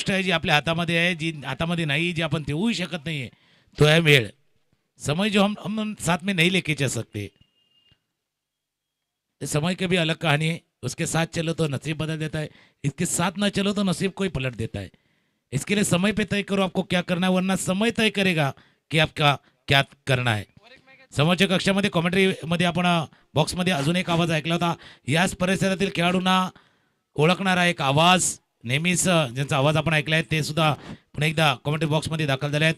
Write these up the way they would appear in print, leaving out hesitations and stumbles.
गोष्ट आहे जी आपल्या हातामध्ये आहे, जी हातामध्ये नाही, जी अपन देऊ शकत नाहीये, तो है वेळ. समय जो हम साथ में नहीं लेके चल सकते. समय की भी अलग कहानी है. उसके साथ चलो तो नसीब बदल देता है, इसके साथ ना चलो तो नसीब कोई पलट देता है. इसके लिए समय पे तय करो आपको क्या करना है, वरना समय तय करेगा की आपका क्या करना है. समोरच्या कक्षामध्ये कॉमेंट्री मध्ये आपण बॉक्समध्ये अजून एक आवाज ऐकला होता. याच परिसरातील खेळाडूंना ओळखणारा एक आवाज, नेहमीच ज्यांचा आवाज आपण ऐकलाय ते सुद्धा पुन्हा एकदा कॉमेंट्री बॉक्समध्ये दाखल झाले आहेत.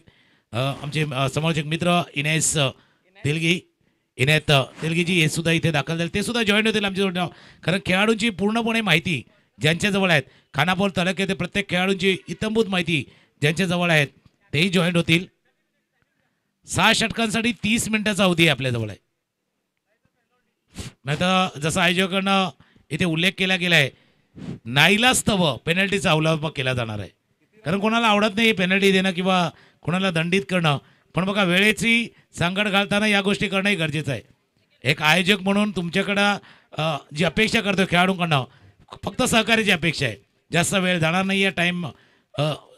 आमचे समोरचे मित्र इनेस तेलगी, इनेत तेलगीजी हे सुद्धा इथे दाखल झाले, ते सुद्धा जॉईन होतील आमच्याजवळ. कारण खेळाडूंची पूर्णपणे माहिती ज्यांच्याजवळ आहेत, खानापूर तालुक्यातील प्रत्येक खेळाडूंची इत्थंभूत माहिती ज्यांच्याजवळ आहेत तेही जॉईन होतील. 6 षटकांसाठी 30 मिनिटाचा अवधी आपल्याजवळ आहे. नाहीतर जसं आयोजकांना इथे उल्लेख केला गेलाय, नाईलास्तव पेनल्टीचा अवलंब केला जाणार आहे. कारण कोणाला आवडत नाही पेनल्टी देणं किंवा कोणाला दंडित करणं, पण बघा वेळेची सांगड घालताना या गोष्टी करणंही गरजेचं आहे. एक आयोजक म्हणून तुमच्याकडं जी अपेक्षा करतो खेळाडूंकडनं, फक्त सहकार्याची अपेक्षा आहे. जास्त वेळ जाणार नाही आहे, टाईम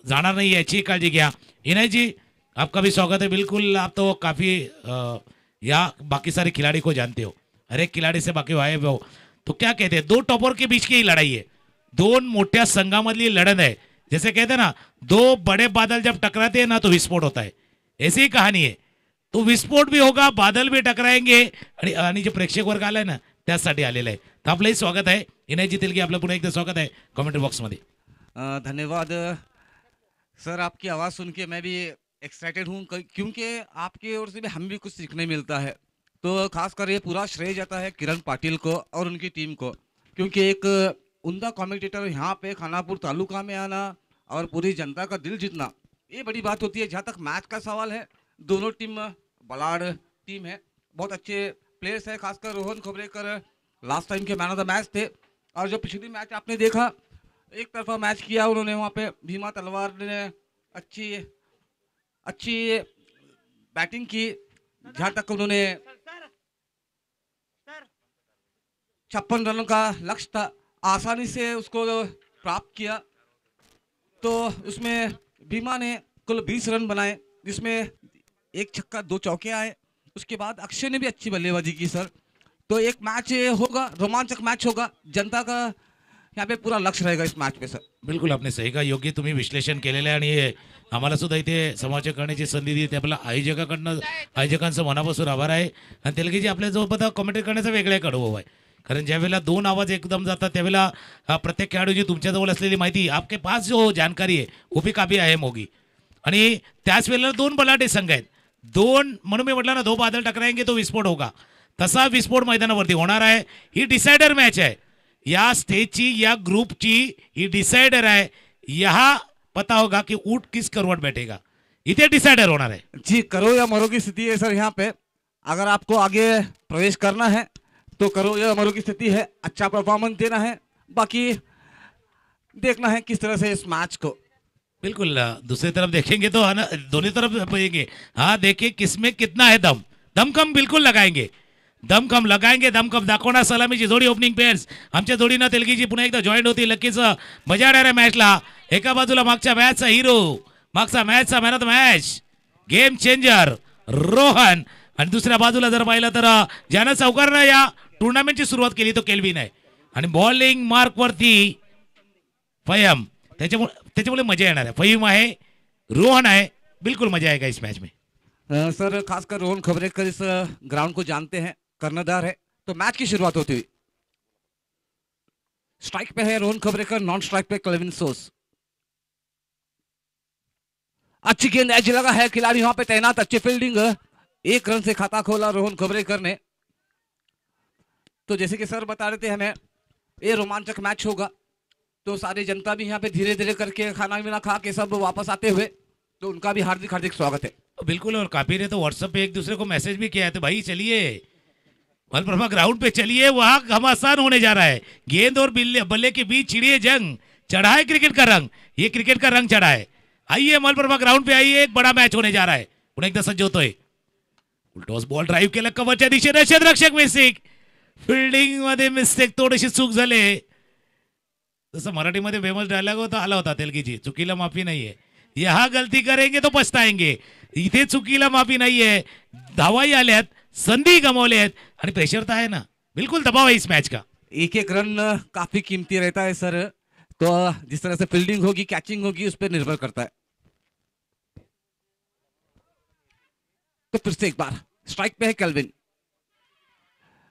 जाणार नाही याची काळजी घ्या. इनायजी आपका भी स्वागत है. बिल्कुल आप तो काफ़ी या बाकी सारे खिलाड़ी को जानते हो, हर एक खिलाड़ी से बाकी आए हो. तो क्या कहते हैं, दो टॉपर के बीच की ही लड़ाई है, दोन मोठ्या संघामधली लढत आहे. जैसे कहते हैं ना, दो बड़े बादल जब टकराते हैं ना तो विस्फोट होता है, ऐसी ही कहानी है. तो विस्फोट भी होगा, बादल भी टकराएंगे आणि जे प्रेक्षक वर्ग आलाय ना त्यासाठी आलेलं आहे. तर आपलंही स्वागत आहे. इनायजी तेलगी, आपलं पुन्हा एकदा स्वागत आहे कमेंट्री बॉक्समध्ये. धन्यवाद सर. आपकी आवाज़ सुन के मैं भी एक्साइटेड हूँ, क्योंकि आपकी ओर से भी हम भी कुछ सीखने मिलता है. तो खासकर ये पूरा श्रेय जाता है किरण पाटिल को और उनकी टीम को, क्योंकि एक उम्दा कमेंटेटर यहाँ पे खानापुर तालुका में आना और पूरी जनता का दिल जीतना, ये बड़ी बात होती है. जहाँ तक मैच का सवाल है, दोनों टीम बलाड टीम है, बहुत अच्छे प्लेयर्स है. खासकर रोहन खोबरेकर लास्ट टाइम के मैन ऑफ द मैच थे, और जो पिछली मैच आपने देखा एक तरफा मैच किया उन्होंने, वहाँ पे भीमा तलवार ने अच्छी बैटिंग की. जहाँ तक उन्होंने 56 रनों का लक्ष्य था, आसानी से उसको प्राप्त किया. तो उसमें भीमा ने कुल 20 रन बनाए, जिसमें 1 छक्का 2 चौके आए. उसके बाद अक्षय ने भी अच्छी बल्लेबाजी की सर. तो एक मैच होगा, रोमांचक मैच होगा. जनता का यहाँ पे पूरा लक्ष रहेगा इस मैच पे सर. बिलकुल आपने सही का योग्य तुम्ही विश्लेषण केलेलं आहे आणि आम्हाला सुद्धा इथे समालोचन करण्याची संधी दिली, त्याला आयोजकांचं मनापासून आभार आहे. आणि तेलगीजी आपल्या जवळ कमेंट्री करण्याचा वेगळा एक अनुभव आहे. कारण ज्यावेळेला 2 आवाज एकदम जातात त्यावेळेला प्रत्येक खेळाडूची तुमच्याजवळ असलेली माहिती, आपके पास जो जानकारी आहे वो भी काफी अहम होगी. आणि त्याच वेळेला 2 बलाढ्य संघ आहेत, 2 म्हणून मी म्हटलं ना, 2 बादल टकराएंगे तो विस्फोट होगा. तसा विस्फोट मैदानावरती होणार आहे. ही डिसाइडर मॅच आहे या स्टेजची, या ग्रुपची ही डिसाइडर आहे. यहाँ पता होगा कि ऊट किस करवट बैठेगा, इथे डिसाइडर होणार है. जी, करो या मरो की स्थिति है सर. यहाँ पे अगर आपको आगे प्रवेश करना है तो करो या मरो की स्थिति है. अच्छा परफॉर्मेंस देना है, बाकी देखना है किस तरह से इस मैच को. बिल्कुल दूसरी तरफ देखेंगे तो है ना, दोनों तरफ देखेंगे. हाँ, देखिए किसमें कितना है दम. दम कम बिल्कुल लगाएंगे, दम कम दाखवणार सलामीची जोडी. ओपनिंग पेअर्स आमच्या जोडीनं तेलगीजी पुन्हा एकदा जॉईन होती. लकीच मजा येणार आहे मॅचला. एका बाजूला मागच्या मॅचचा हिरो, मागचा मॅचचा man of the match, game changer Rohan, आणि दुसऱ्या बाजूला जर पाहिलं तर ज्यानं सावकारनं या टुर्नामेंटची सुरुवात केली तो केल्विन आहे. आणि बॉलिंग मार्क वरती फयम, त्याच्यामुळे मजा येणार आहे. फहीम आहे, रोहन आहे, बिल्कुल मजा आएगा इस मैच में. सर खासकर रोहन खबरेकर इस ग्राउंड को जानते हैं, कर्णधार है. तो मैच की शुरुआत होती हुई स्ट्राइक पे है रोहन खबरेकर, नॉन स्ट्राइक पे क्लेविन सोस. अच्छी गेंद एज लगा है, खिलाड़ी वहां पे तैनात, अच्छी फील्डिंग. 1 रन से खाता खोला रोहन खबरेकर ने. तो जैसे कि सर बता रहे थे हमें, ये रोमांचक मैच होगा. तो सारी जनता भी यहाँ पे धीरे धीरे करके खाना पीना खा के सब वापस आते हुए, तो उनका भी हार्दिक हार्दिक स्वागत है. बिल्कुल. और काफी ने तो व्हाट्सएप पे एक दूसरे को मैसेज भी किया है, तो भाई चलिए मलप्रभा ग्राउंड पे चलिए, वहां घमासान होने जा रहा है. गेंद और बल्ले के बीच छिड़िए जंग, चढ़ा है क्रिकेट का रंग, ये क्रिकेट का रंग चढ़ा है. आइए मलप्रभा ग्राउंड पे आइए, एक बड़ा मैच होने जा रहा है. पुन्हा एकदा सज्ज होतोय. उलटोस बॉल ड्राईव्ह केला कवरच्या दिशेने, क्षेत्ररक्षक मिस्टेक, फिल्डिंग मध्ये मिस्टेक, थोडीशी चूक झाली. जसं मराठीमध्ये फेमस डायलॉग होता आला होता तेलगीची, चुकीला माफी नाहीये, यहा गलती करेंगे तो पछताएंगे. इथे चुकीला माफी नाहीये, धावाही आल्यात, संधी गमावल्या आहेत आणि प्रेशर तर आहे ना, बिल्कुल दबाव है इस मैच का. एक एक रन काफी कीमती रहता है सर, तो जिस तरह से फील्डिंग होगी कैचिंग होगी उस पर निर्भर करता है. तो फिर से एक बार स्ट्राइक पे है केल्विन,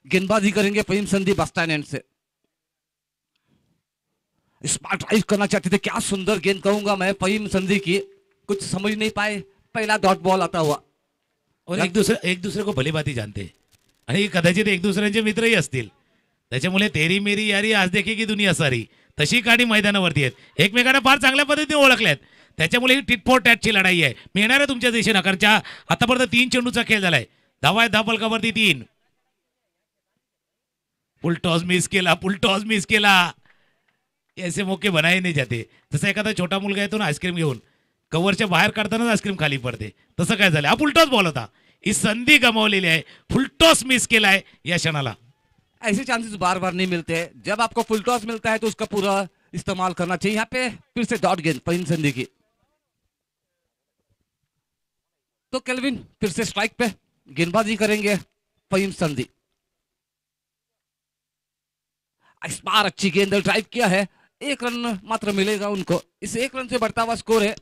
गेंदबाजी करेंगे फहीम संधि बस्टैंड एंड से. स्मार्ट ड्राइव करना चाहते थे, क्या सुंदर गेंद कहूंगा मैं फहीम संधि की, कुछ समझ नहीं पाए, पहला डॉट बॉल आता हुआ. और एक दुसरे को भलीभाती जानते आणि कदाचित एक दुसऱ्यांचे मित्रही असतील, त्याच्यामुळे तेरी मेरी यारी आज देखी की दुनिया सारी तशी काडी मैदानावरती आहेत, एकमेकांना फार चांगल्या पद्धतीने ओळखल्यात, त्याच्यामुळे ही टिट फॉर टॅटची लढाई आहे. मी येणार आहे तुमच्या दिशेनं, कारण आतापर्यंत 3 चेंडूचा खेळ झालाय, धावा आहे 10 फलकावरती 3. फुल टॉस मिस केला, ऐसे मौके बनाए नाही जाते. जसं एखादा छोटा मुलगा येतो ना आईस्क्रीम घेऊन, कव्हरच्या बाहेर काढतानाच आईस्क्रीम खाली पडते, तसं काय झालं. हा फुलटॉस बॉल होता, ही संधी गमावलेली आहे, फुलटॉस मिस केलाय या क्षणाला. ऐसे चांसेस बार बार नहीं मिलते, जब आपको फुल टॉस मिलता है तो उसका पूरा इस्तेमाल करना चाहिए. यहाँ पे फिर से डॉट गेंद फहीम संधि की, तो केल्विन फिर से स्ट्राइक पे, गेंदबाजी करेंगे फहीम संधि. इस बार अच्छी गेंद ड्राइव किया है, 1 रन मात्र मिलेगा उनको. इस 1 रन से बढ़ता हुआ स्कोर है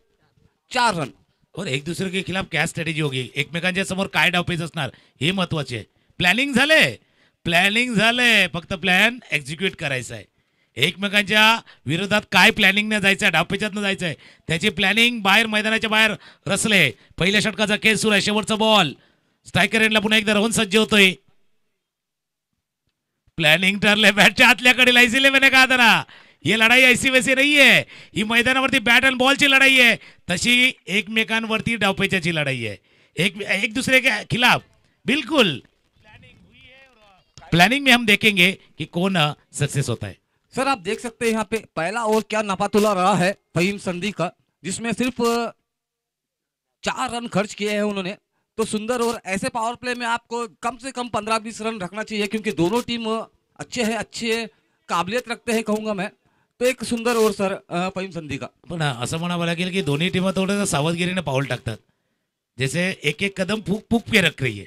4 रन. और एक दुसरे के खिलाफ काय स्ट्रॅटेजी होगी, एकमेकांच्या समोर काय डावपेच असणार हे महत्वाचे आहे. प्लॅनिंग झाले, फक्त प्लॅन एक्झिक्यूट करायचा आहे. एकमेकांच्या विरोधात काय प्लॅनिंग न जायचं आहे, डावपेचात न जायचं आहे, त्याची प्लॅनिंग बाहेर मैदानाच्या बाहेर रचले. पहिल्या षटकाचा खेळ सुरू आहे, शेवटचा बॉल, स्ट्रायकर एंडला पुन्हा एकदा रोहन सज्ज होतोय. प्लॅनिंग ठरले, बॅटच्या आतल्याकडे इसीलिए मैंने कहा था ना, ये लढाई ऐसी वैसी नाही आहे, ही मैदानावरती बॅट अँड बॉलची लढाई आहे, तशी एकमेकांवरती डावपेचाची लढाई आहे, एक दूसरे के खिलाफ. बिल्कुल प्लानिंग में हम देखेंगे कि कौन सक्सेस होता है. सर आप देख सकते हैं यहाँ पे पहला ओवर क्या नपातुला रहा है फहीम संधि का, जिसमें सिर्फ 4 रन खर्च किए हैं उन्होंने. तो सुंदर, और ऐसे पावर प्ले में आपको कम से कम 15-20 रन रखना चाहिए, क्योंकि दोनों टीम अच्छे काबिलियत रखते हैं कहूंगा मैं. तो एक सुंदर ओवर सर फहीम संधि का. पण असं म्हणावं लागेल की दोन्ही टीम थोडं सावधगिरीने पाऊल टाकतात, जैसे एक एक कदम फूक पे रख रही है.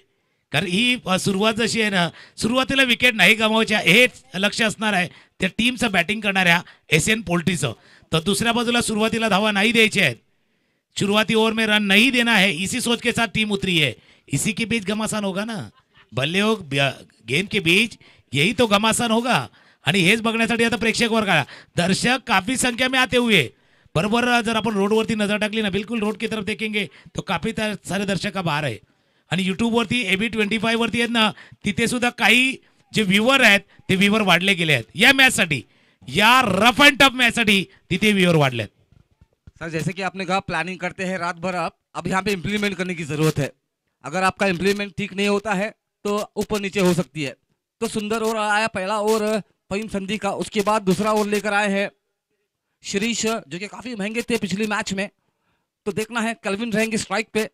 कारण ही सुरुवात जशी आहे ना, सुरुवातीला विकेट नाही गमावायच्या हेच लक्ष असणार आहे त्या टीमचं बॅटिंग करणाऱ्या SN पोल्ट्रीचं. तर दुसऱ्या बाजूला सुरुवातीला धावा नाही द्यायच्या आहेत, शुरुआती ओवर में रन नहीं देना है, इसी सोच के साथ टीम उतरी है. इसी के बीच घमासान होगा ना, बल्ले हो गेंद के बीच यही तो घमासान होगा. आणि हेच बघण्यासाठी आता प्रेक्षक वर्ग आला, दर्शक काफी संख्या में आते हुए. बरोबर जर आपण रोडवरती नजर टाकली ना, बिल्कुल रोड की तरफ देखेंगे तो काफी सारे दर्शक का बाहर आहे. आणि यूट्यूबवरती AB25 वरती आहेत ना, तिथे सुद्धा काही जे व्ह्यूवर आहेत ते व्ह्यूवर वाढले गेले आहेत या मॅचसाठी, या रफ अँड टफ मॅचसाठी तिथे व्ह्यूवर वाढले आहेत. सर जैसे कि आपने कहा प्लानिंग करते हैं रात भर, आप अब यहाँ पे इम्प्लीमेंट करने की जरूरत है. अगर आपका इम्प्लीमेंट ठीक नहीं होता है तो ऊपर नीचे हो सकती है. तो सुंदर ओवर आया पहला ओवर फहीम संधि का, उसके बाद दूसरा ओवर लेकर आए हैं शिरीष, जो कि काफी महंगे थे पिछले मैच में. तो देखना है, केल्विन रहेंगे स्ट्राइक पे.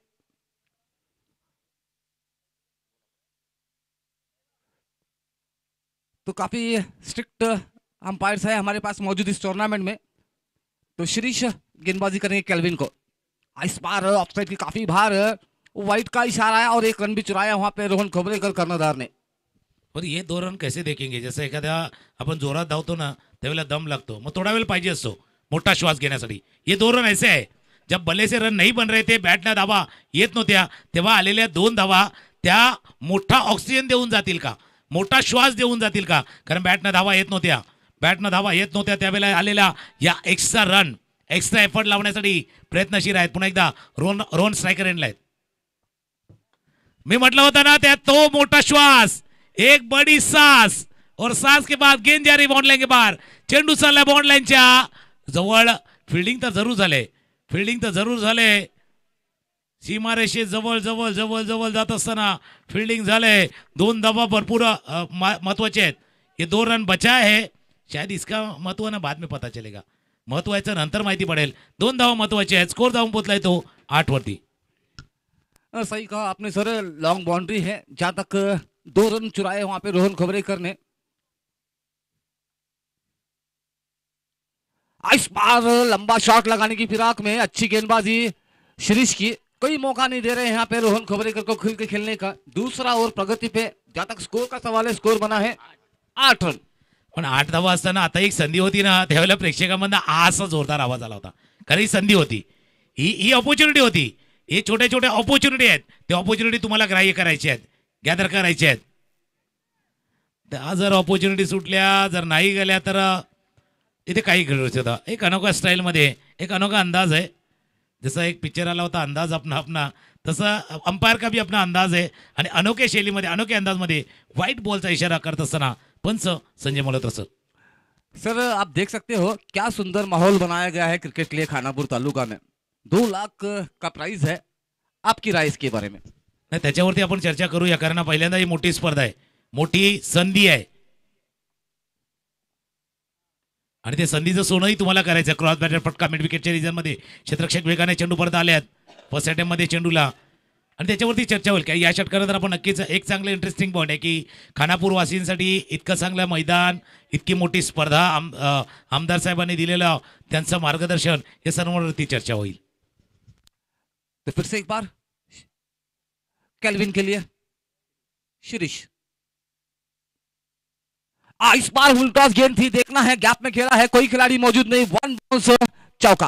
तो काफी स्ट्रिक्ट अंपायर्स है हमारे पास मौजूद इस टूर्नामेंट में. तो शिरीष गेंदबाजी करेंगे केल्विन को. इस बार ऑफसाइड की काफी बार वाइट का इशारा है और 1 रन भी चुराया वहां पे रोहन खोबरेकर कर्णधार ने. और ये 2 रन कैसे देखेंगे, जसं एखाद्या आपण जोरात धावतो ना त्यावेळेला दम लागतो, मग थोडा वेळ पाहिजे असतो मोठा श्वास घेण्यासाठी. ये 2 रन ऐसे आहे, जब बल्ले से रन नहीं बन रहे थे, बॅटना धावा येत नव्हत्या, तेव्हा आलेल्या 2 धावा त्या मोठा ऑक्सिजन देऊन जातील का, मोठा श्वास देऊन जातील का. कारण बॅटना धावा येत नव्हत्या त्यावेळेला आलेल्या या एक्स्ट्रा एफर्ट लावण्यासाठी प्रयत्नशील आहेत. पुन्हा एकदा रोहन स्ट्रायकर एंडला आहेत. मी म्हटलं होतं ना, त्या तो मोठा श्वास, एक बडी सांस, और सांस के बाद गेंद जा रही बॉन्ड लाइन के बाहर, चेंडू चालला बॉन्ड लाईनच्या जवळ. फिल्डिंग तर जरूर झाले, सीमारेषे जवळ जात असताना फिल्डिंग झाले. 2 धावा भरपूर महत्वाचे आहेत. ये 2 रन बचा है, शायद इसका महत्व ना बाद में पता चलेगा, महत्वाचं नंतर माहिती पडेल. 2 धावा महत्वाचे आहेत, स्कोर धावून पोचलाय तो 8 वरती. सही कहा आपने सर, लॉन्ग बाउंड्री है, जहां तक 2 रन चुराए वहां पे रोहन खोबरेकर ने. इस बार लंबा शॉट लगाने की फिराक में अच्छी गेंदबाजी शिरीष की, कोई मौका नहीं दे रहे यहाँ पे रोहन खोबरेकर को खुल के खेलने का। दूसरा ओवर प्रगति पे, जहां तक स्कोर का सवाल है स्कोर बना है 8 रन। पण 8 धावा असताना आता एक संधी होती ना, त्यावेळेला प्रेक्षकांमधनं असा जोरदार आवाज आला होता, कारण ही संधी होती, ही ऑपॉर्च्युनिटी होती. हे छोटे छोटे ऑपॉर्च्युनिटी आहेत, ते ऑपॉर्च्युनिटी तुम्हाला ग्राह्य करायचे आहेत, गॅदर करायचे आहेत. त्या जर ऑपॉर्च्युनिटी सुटल्या, जर नाही गेल्या तर इथे काही घडू शकतं. एक अनोखा स्टाईलमध्ये एक अनोखा अंदाज आहे. जसा एक पिक्चर आला होता अंदाज अपना अपना, तसं अंपायर का भी अपना अंदाज आहे. आणि अनोख्या शैलीमध्ये अनोख्या अंदाजमध्ये व्हाईट बॉलचा इशारा करत असताना पंच संजय मल्होत्रा सर. सर आप देख सकते हो क्या सुंदर माहौल बनाया गया है क्रिकेट के लिए खानापुर तालुका में। 2 लाख का प्राइस है, आपकी राय इसके बारे में? नाही, त्याच्यावरती आपण चर्चा करूया, कारण पहिल्यांदा ही मोठी स्पर्धा आहे, मोठी संधी आहे, आणि ते संधीचं सोनंही तुम्हाला करायचं. क्रॉस बॅटर फटका मिड विकेटच्या रिजनमध्ये क्षेत्ररक्षक वेगाने चेंडू परत आल्यात फर्स्ट अटेम्प्टमध्ये चेंडूला, आणि त्याच्यावरती चर्चा होईल. की या षटकानंतर आपण नक्कीच एक चांगलं इंटरेस्टिंग पॉईंट आहे की खानापूर वासींसाठी इतकं चांगलं मैदान, इतकी मोठी स्पर्धा, आमदार साहेबांनी दिलेलं त्यांचं मार्गदर्शन, या सर्वांवरती चर्चा होईल. तो फिर से एक बार केल्विन के लिए शिरीष, इस बार उल्टास गेंद थी, देखना है गैप में खेला है, कोई खिलाड़ी मौजूद नहीं, 1 बाउंस चौका।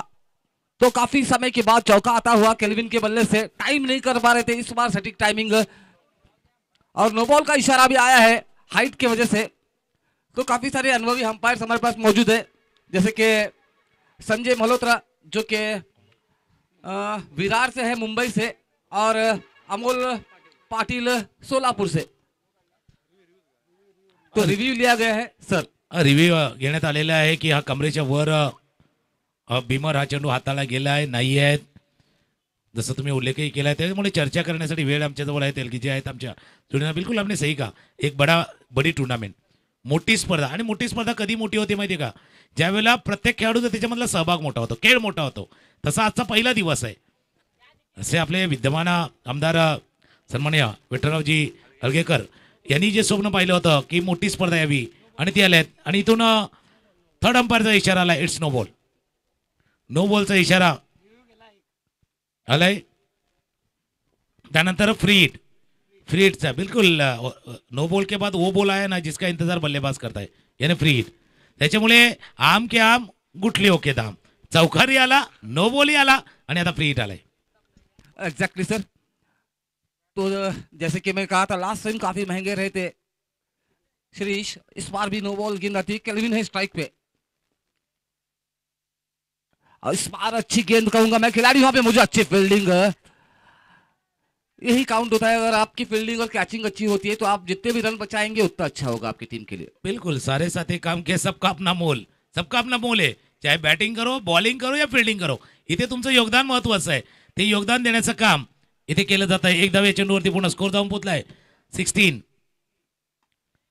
तो काफी समय के बाद चौका आता हुआ केल्विन के बल्ले से, टाइम नहीं कर पा रहे थे इस बार सटीक टाइमिंग, और नो बॉल का इशारा भी आया है हाइट की वजह से। तो काफी सारे अनुभवी अंपायर हमारे पास मौजूद है, जैसे कि संजय मल्होत्रा जो कि विरार से है, मुंबई से, और अमोल पाटिल सोलापुर से। तो रिव्यू लिया गया है सर, रिव्ह्यू घेण्यात आलेला आहे की हा कमरेच्या वर भीमर हा चेंडू हाताला गेला आहे, नाही आहेत, जसं तुम्ही उल्लेखही केला आहे. त्यामुळे चर्चा करण्यासाठी वेळ आमच्याजवळ आहे. तेलगी जे आहेत आमच्या जोडीनं, बिलकुल आपने सही का, एक बडी टुर्नामेंट, मोठी स्पर्धा. आणि मोठी स्पर्धा कधी मोठी होते माहिती आहे का, ज्यावेळेला प्रत्येक खेळाडूचा त्याच्यामधला सहभाग मोठा होतो, खेळ मोठा होतो. तसा आजचा पहिला दिवस आहे. असे आपले विद्यमान आमदार सन्माननीय विठ्ठलरावजी हलगेकर यांनी जे स्वप्न पाहिलं होतं की मोठी स्पर्धा यावी, आणि ती आल्यात. आणि इथून थर्ड अंपायरचा इशारा आला, इट्स नो बॉल, नो बॉलचा इशारा आलाय. त्यानंतर फ्री हिटचा, बिल्कुल नो बॉल के बाद वो बॉल आया ना जिसका इंतजार बल्लेबाज करता है, यानी फ्री हिट. त्याच्यामुळे आम के आम गुठली ओके दाम, चौकारी आला, नो बॉल ही आला, आणि आता फ्री हिट आलाय. Exactly sir. तो जैसे कि मैं कहा था लास्ट टाइम काफी महंगे रहे थे शिरीष, इस बार भी नो बॉल गेंद आती है, केल्विन है स्ट्राइक पे, और इस बार अच्छी गेंद कहूंगा मैं, खिलाड़ी वहां पे मुझे अच्छी फील्डिंग, यही काउंट होता है. अगर आपकी फील्डिंग और कैचिंग अच्छी होती है तो आप जितने भी रन बचाएंगे उतना अच्छा होगा आपकी टीम के लिए. बिल्कुल, सारे साथी काम किया, सबका अपना मोल, सबका अपना मोल है. चाहे बैटिंग करो, बॉलिंग करो या फील्डिंग करो, इथे तुमचं योगदान महत्वाचं आहे. ते योगदान देण्याचं काम इथे केलं जात आहे. एक धावे चेंडूवरती पूर्ण स्कोर जाऊन पोहोचलाय 16.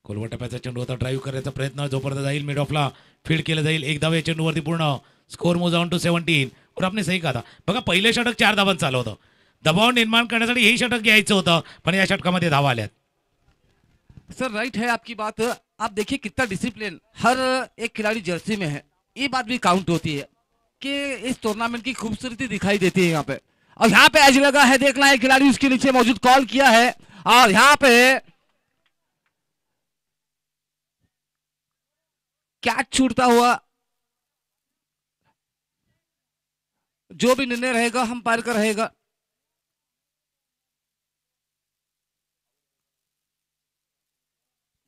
कोलवा टप्प्याचा चेंडू होता, ड्राईव्ह करण्याचा प्रयत्न जोपर्यंत जाईल मिड ऑफला फील्ड केलं जाईल. एक धावे चेंडूवरती पूर्ण स्कोर मूव डाऊन टू 17. और आपने सही कहा था, बघा पहिले षटक 4 धावांचं चालू होतं, दबाव निर्माण करण्यासाठी हे षटक घ्यायचं होतं, पण या षटकामध्ये धावा आल्यात. सर राइट है आपकी बात. आप देखिए कितना डिसिप्लिन हर एक खिलाड़ी जर्सी में है, ये बात भी काउंट होती है कि इस टूर्नामेंट की खूबसूरती दिखाई देती है यहाँ पे. और यहाँ पे एज लगा है, देखना है खिलाड़ी उसके नीचे मौजूद, कॉल किया है, और यहाँ पे कैच छूटता हुआ, जो भी निर्णय रहेगा अंपायर का रहेगा.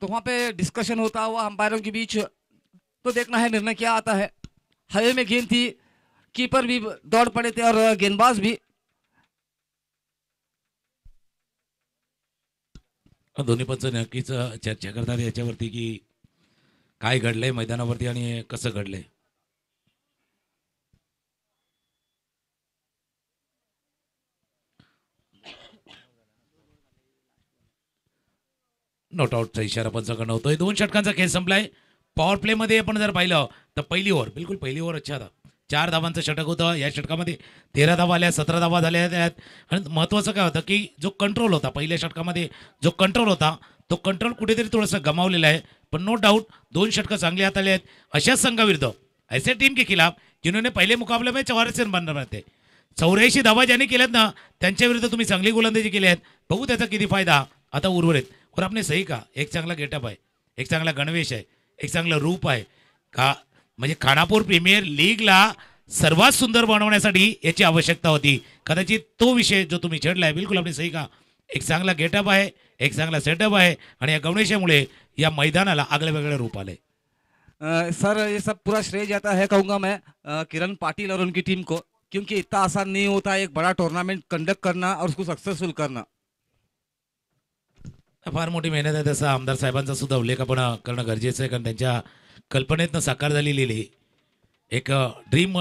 तो वहां पे डिस्कशन होता हुआ अंपायरों के बीच, तो देखना है निर्णय क्या आता है. हवे में गेंद थी, कीपर भी दौड़ पड़े थे और गेंदबाज भी. दोन्ही पंच नक्कीच चर्चा करतात याच्यावरती की काय घडलंय मैदानावरती आणि कसं घडलंय. नॉट आउटचा इशारा पंचाकडनं होतोय. 2 षटकांचा खेळ संपलाय. पॉवर प्लेमध्ये आपण जर पाहिलं तर पहिली ओव्हर, बिलकुल पहिली ओव्हर अच्छा था, 4 धावांचं षटक होतं. या षटकामध्ये 13 धावा आल्या, 17 धावा झाल्या आहेत. आणि महत्त्वाचं काय होतं की जो कंट्रोल होता पहिल्या षटकामध्ये, जो कंट्रोल होता तो कंट्रोल कुठेतरी थोडंसं गमावलेला आहे. पण नो डाऊट 2 षटकं चांगली हाताळली आहेत. अशाच संघाविरुद्ध ऐसे टीम के खिलाफ जिन्होंने पहले मुकाबले में 84 रन बनवले थे, 84 धावा ज्यांनी केल्यात ना त्यांच्या विरुद्ध तुम्ही चांगली गोलंदाजी केली आहेत. बघू त्याचा किती फायदा आता उर्वरित. और आपने सही कहा, एक चांगला गेटअप आहे, एक चांगला गणवेश आहे, एक चांगलं रूप आहे का, म्हणजे खानापूर प्रीमियर लीगला सर्वात सुंदर बनवण्यासाठी याची आवश्यकता होती. कदाचित तो विषय जो तुम्ही छेडलाय, बिलकुल आपने सही कहा. एक चांगला गेटअप आहे, एक चांगला सेटअप आहे आणि या गणवेशामुळे या मैदानाला आगळे वेगळे रूप आले. सर ये सब पूरा श्रेय जाता है कहूँगा मैं किरण पाटिल और उनकी टीम को, क्योंकि इतना आसान नहीं होता एक बड़ा टूर्नामेंट कंडक्ट करना और उसको सक्सेसफुल करना. फार मोठी मेहनत आहे. तसं आमदार साहेबांचा सुद्धा उल्लेख आपण करणं गरजेचं आहे, कारण त्यांच्या कल्पनेतनं साकार झालेली एक ड्रीम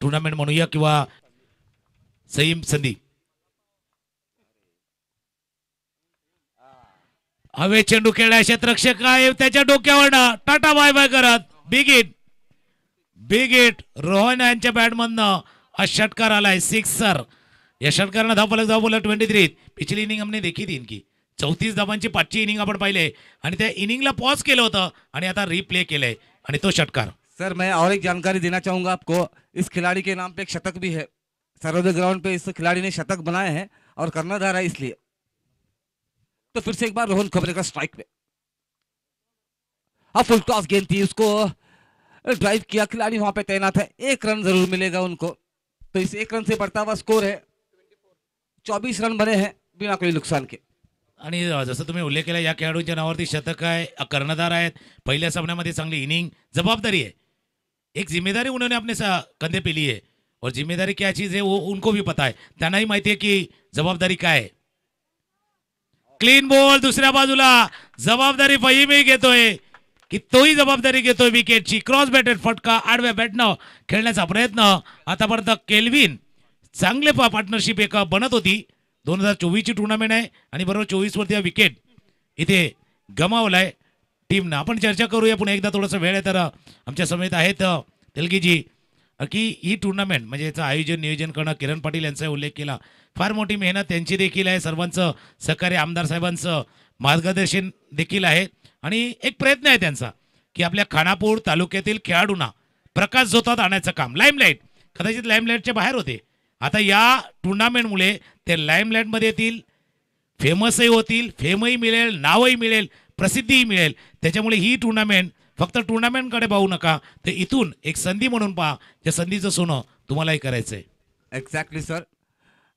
टुर्नामेंट म्हणूया किंवा सईम संधी. हवे चेंडू खेळला, क्षेत्ररक्षक आहे त्याच्या डोक्यावरनं टाटा बाय बाय करत बिग हिट रोहन यांच्या बॅटमधनं हा षटकार आलाय, सिक्सर. या षटकारानं धाव बोला 23. पिछली इनिंग हमने देखी थी इनकी 34 धावांची 5ची इनिंग आपण पाहिले आणि त्या इनिंगला पॉज केलं होतं आणि आता रिप्ले केलंय आणि तो षटकार. सर मैं और एक जानकारी देना चाहूँगा आपको, इस खिलाड़ी के नाम पे एक शतक भी है. सर्वोदय ग्राउंड पे इस खिलाड़ी ने शतक बनाए हैं और कर्णधार है इसलिए. तो फिर से एक बार रोहन खबरेकर स्ट्राइक पे, फुल टॉस गेंद थी, उसको ड्राइव किया, खिलाड़ी वहां पे तैनात है, 1 रन जरूर मिलेगा उनको. तो इस 1 रन से बढ़ता हुआ स्कोर है 24 रन बने हैं बिना कोई नुकसान के. आणि जसं तुम्ही उल्लेख केला, या खेळाडूंच्या नावावरती शतक आहे, कर्णधार आहेत, पहिल्या सामन्यामध्ये चांगली इनिंग, जबाबदारी है, एक जिम्मेदारी उन्होंने अपने कंधे पे ली है और जिम्मेदारी क्या चीज है वो उनको भी पता है, त्यांनाही माहिती आहे की जबाबदारी काय आहे. क्लीन बॉल दुसऱ्या बाजूला, जबाबदारी फहीमही घेतोय की तोही जबाबदारी घेतोय विकेटची. क्रॉस बॅटेड फटका, आडव्या बॅटनं खेळण्याचा प्रयत्न. आतापर्यंत केल्विन चांगले पार्टनरशिप एक बनत होती. 2024ची टुर्नामेंट आहे आणि बरोबर 24 वरती हा विकेट इथे गमावलाय टीमनं. आपण चर्चा करूया पुन्हा एकदा, थोडंसं वेळ आहे तर आमच्या समेत आहेत तेलगीजी की ही टुर्नामेंट म्हणजे याचं आयोजन नियोजन करणं, किरण पाटील यांचा उल्लेख केला, फार मोठी मेहनत त्यांची देखील आहे, सर्वांचं सहकार्य, आमदार साहेबांचं मार्गदर्शन देखील आहे आणि एक प्रयत्न आहे त्यांचा की आपल्या खानापूर तालुक्यातील खेळाडूंना प्रकाश झोतात आणायचं काम. लाईमलाईट कदाचित लाईमलाईटच्या बाहेर होते, आता या टुर्नामेंटमुळे ते लाईमलाईटमध्ये येतील, फेमसही होतील, फेमही मिळेल, नावही मिळेल, प्रसिद्धीही मिळेल. त्याच्यामुळे ही टुर्नामेंट फक्त टुर्नामेंटकडे पाहू नका, तर इथून एक संधी म्हणून पहा, त्या संधीचं सोनं तुम्हालाही करायचंय. एग्जैक्टली सर,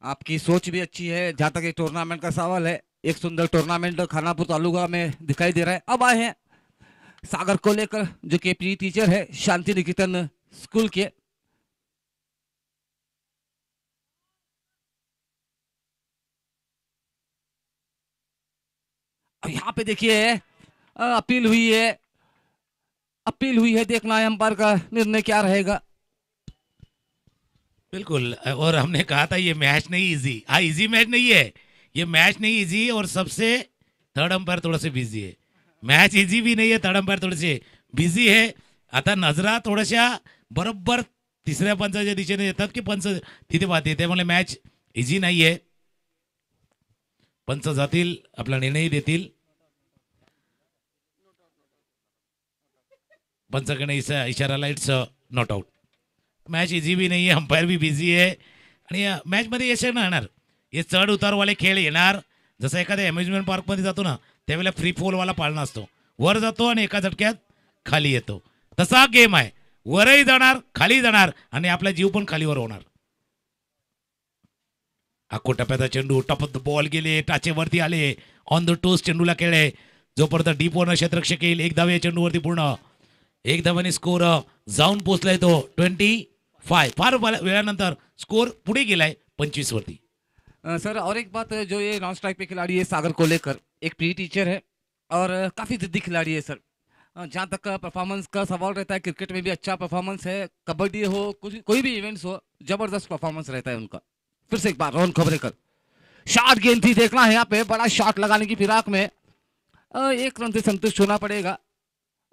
आपकी सोच भी अच्छी है. जहाँ तक ये टूर्नामेंट का सवाल है, एक सुंदर टूर्नामेंट खानापुर तालुका में दिखाई दे रहा है. अब आए हैं सागर को लेकर, जो कि पी टीचर है शांति निकेतन स्कूल के. अब यहाँ पे देखिए अपील हुई है, देखना है अंपायर का निर्णय क्या रहेगा. बिल्कुल, और हमने कहा था ये मैच नहीं इजी, हाँ इजी मैच नहीं है, ये मैच नहीं इजी, और सबसे थर्ड अंपायर थोड़ा से बिझी है. मैच इजी भी नहीं है, थर्ड अंपायर थोडे से बिझी है. आता नजरा थोड्याशा बरोबर तिसऱ्या पंचाच्या दिशेने येतात की पंच तिथे पाहते, त्यामुळे मॅच इझी नाही आहे. पंच जातील, आपला निर्णय देतील. पंचाकडे इशाराला it's not out. Match easy भी नाही आहे, अंपायर भी बिझी आहे आणि मॅचमध्ये यश नाही येणार. हे चढ उतारवाले खेळ येणार. जसं एखाद्या अम्युजमेंट पार्कमध्ये जातो ना, त्यावेळेला फ्री फॉलवाला पाळणा असतो, वर जातो आणि एका झटक्यात खाली येतो. तसा गेम आहे, वरही जाणार, खाली जाणार आणि आपला जीव पण खालीवर होणार. आखो टप्प्याचा चेंडू, टॉप ऑफ द बॉल गेले, टाचेवरती आले, ऑन द टोस चेंडूला खेळले. जोपर्यंत डीप वरनं क्षेत्ररक्षक येईल, एक धाव या चेंडूवरती पूर्ण, एक धावाने स्कोर जाऊन पोहोचलाय तो 25. फार वेळानंतर स्कोर पुढे गेलाय 25 वरती. सर और एक बात, जो ये नॉन स्ट्राइक पे खिलाड़ी है सागर को लेकर, एक प्री टीचर है और काफ़ी जिद्दी खिलाड़ी है सर. जहाँ तक परफॉर्मेंस का सवाल रहता है, क्रिकेट में भी अच्छा परफॉर्मेंस है, कबड्डी हो, कोई भी इवेंट्स हो, जबरदस्त परफॉर्मेंस रहता है उनका. फिर से एक बार रोहन खबरेकर, शॉट गेंद थी, देखना है यहाँ पे, बड़ा शॉट लगाने की फिराक में 1 रन से संतुष्ट होना पड़ेगा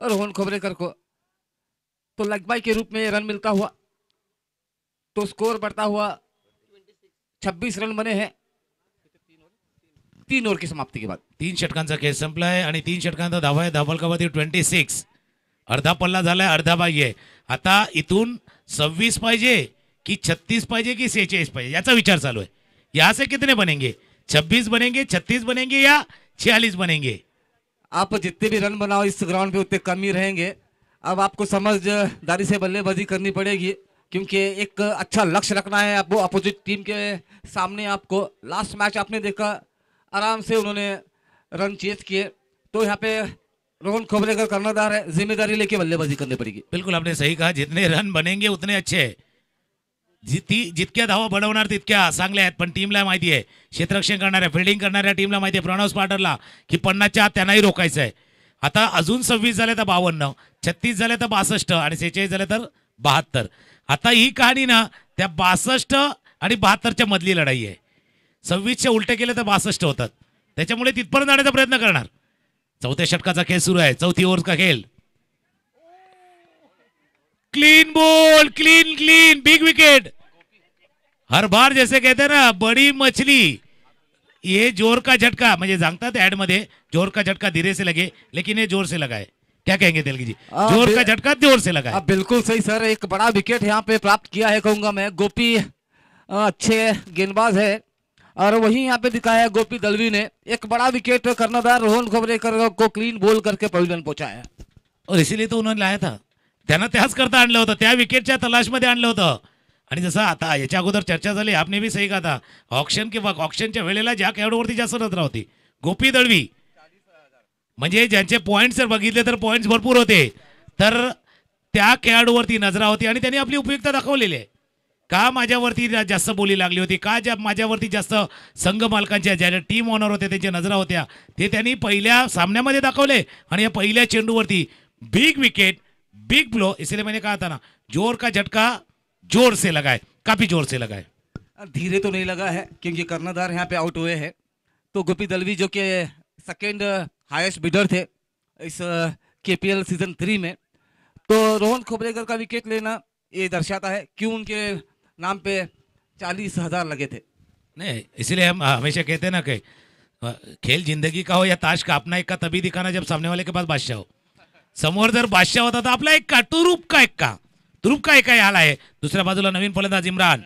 रोहन खबरेकर को. तो लेग बाय के रूप में रन मिलता हुआ तो स्कोर बढ़ता हुआ 26 रन बने हैं 3 ओव्हर की समाप्ती के बाद. 3 षटकांचा खेळ संपलाय आणि 3 षटकांचा धावा आहे धावफलकावरती 26. अर्धा पल्ला झालाय, अर्धा पाहिजे. आता इथून 26 पाहिजे की 36 पाहिजे की 46 पाहिजे याचा विचार चालू आहे. यहाँ से कितने बनेंगे? 26 बनेंगे, 36 बनेंगे या 46 बनेंगे? आप जितने भी रन बनाओ इस ग्राउंड पे उतने कम ही रहेंगे. अब आपको समझदारी से बल्लेबाजी करनी पड़ेगी, क्योंकि एक अच्छा लक्ष्य रखना है. अब वो अपोजिट टीम के सामने आपको लास्ट मैच आपने देखा, आराम से उन्होंने रन चेज किए. तो यहाँ पे रोहन खोबरेकर कर्णधार है, जिम्मेदारी लेके बल्लेबाजी करनी पड़ेगी. बिल्कुल आपने सही कहा. जितने रन बनेंगे उतने अच्छे आहे. जितक्या धावा बडवणार तितक्या चांगल्या आहेत. पण टीमला माहिती आहे, क्षेत्ररक्षण करणाऱ्या फिल्डिंग करणाऱ्या टीमला माहिती आहे प्रणव स्पार्टरला की 50च्या आत त्यांनाही रोखायचं आहे. आता अजून 26 झाले तर 52, 36 झाले तर 62 आणि 46 झाले तर 72. आता ही कहाणी ना त्या 62 आणि 72च्या मधली लढाई आहे. 26चे उलटे केले तर 62 होतात. त्याच्यामुळे तिथपर्यंत जाण्याचा प्रयत्न करणार. चौथ्या षटकाचा खेळ सुरू आहे. चौथी ओव्हर का खेळ. Clean ball, clean clean, big wicket. हर बार जैसे कहते हैं ना बड़ी मछली, ये जोर का झटका म्हणजे सांगतात ऍड मध्ये जोर का झटका धीरे से लगे लेकिन ये जोर से लगा है. क्या कहेंगे तेलगी जी? जोर का झटका जोर से लगा है. बिल्कुल सही सर, एक बड़ा विकेट यहाँ पे प्राप्त किया है कहूंगा मैं. गोपी अच्छे गेंदबाज है और वही यहाँ पे दिखाया है गोपी दलवी ने. एक बड़ा विकेट कर्णधार रोहन खोबरेकर को क्लीन बॉल करके पवेलियन पहुंचाया. और इसीलिए तो उन्होंने लाया था. त्यांना त्याच करता आणलं होतं, त्या विकेटच्या तलाशमध्ये आणलं होतं. आणि जसं आता याच्या अगोदर चर्चा झाली, आपने भी सही कहा था, ऑक्शन किंवा ऑक्शनच्या वेळेला ज्या खेळाडूवरती जास्त नजर होती गोपी दळवी, म्हणजे ज्यांचे पॉईंट्स जर बघितले तर पॉईंट्स भरपूर होते, तर त्या खेळाडूवरती नजरा होती आणि त्यांनी आपली उपयुक्तता दाखवलेली आहे. का माझ्यावरती जास्त बोली लागली होती, का ज्या माझ्यावरती जास्त संघ मालकांच्या ज्या टीम ओनर होते त्यांच्या नजरा होत्या, ते त्यांनी पहिल्या सामन्यामध्ये दाखवले. आणि या पहिल्या चेंडूवरती बिग विकेट, बिग ब्लो. इसलिए मैंने कहा था ना, जोर का झटका जोर से लगा है, काफी जोर से लगा है. धीरे तो नहीं लगा है क्योंकि कर्णधार यहाँ पे आउट हुए हैं. तो गोपी दलवी जो कि सेकेंड हाईएस्ट बिडर थे इस केपीएल सीजन 3 में, तो रोहन खोबरेकर का विकेट लेना ये दर्शाता है क्यों उनके नाम पे 40,000 लगे थे. नहीं, इसीलिए हम हमेशा कहते हैं ना कि खेल जिंदगी का हो या ताश का, अपना एक का तभी दिखाना जब सामने वाले के पास बादशाह हो. समोर जर बादशाह होता तर आपला एक का तुरुप का एक का तुरुप का एक आला आहे. दुसऱ्या बाजूला नवीन फलंदाज इम्रान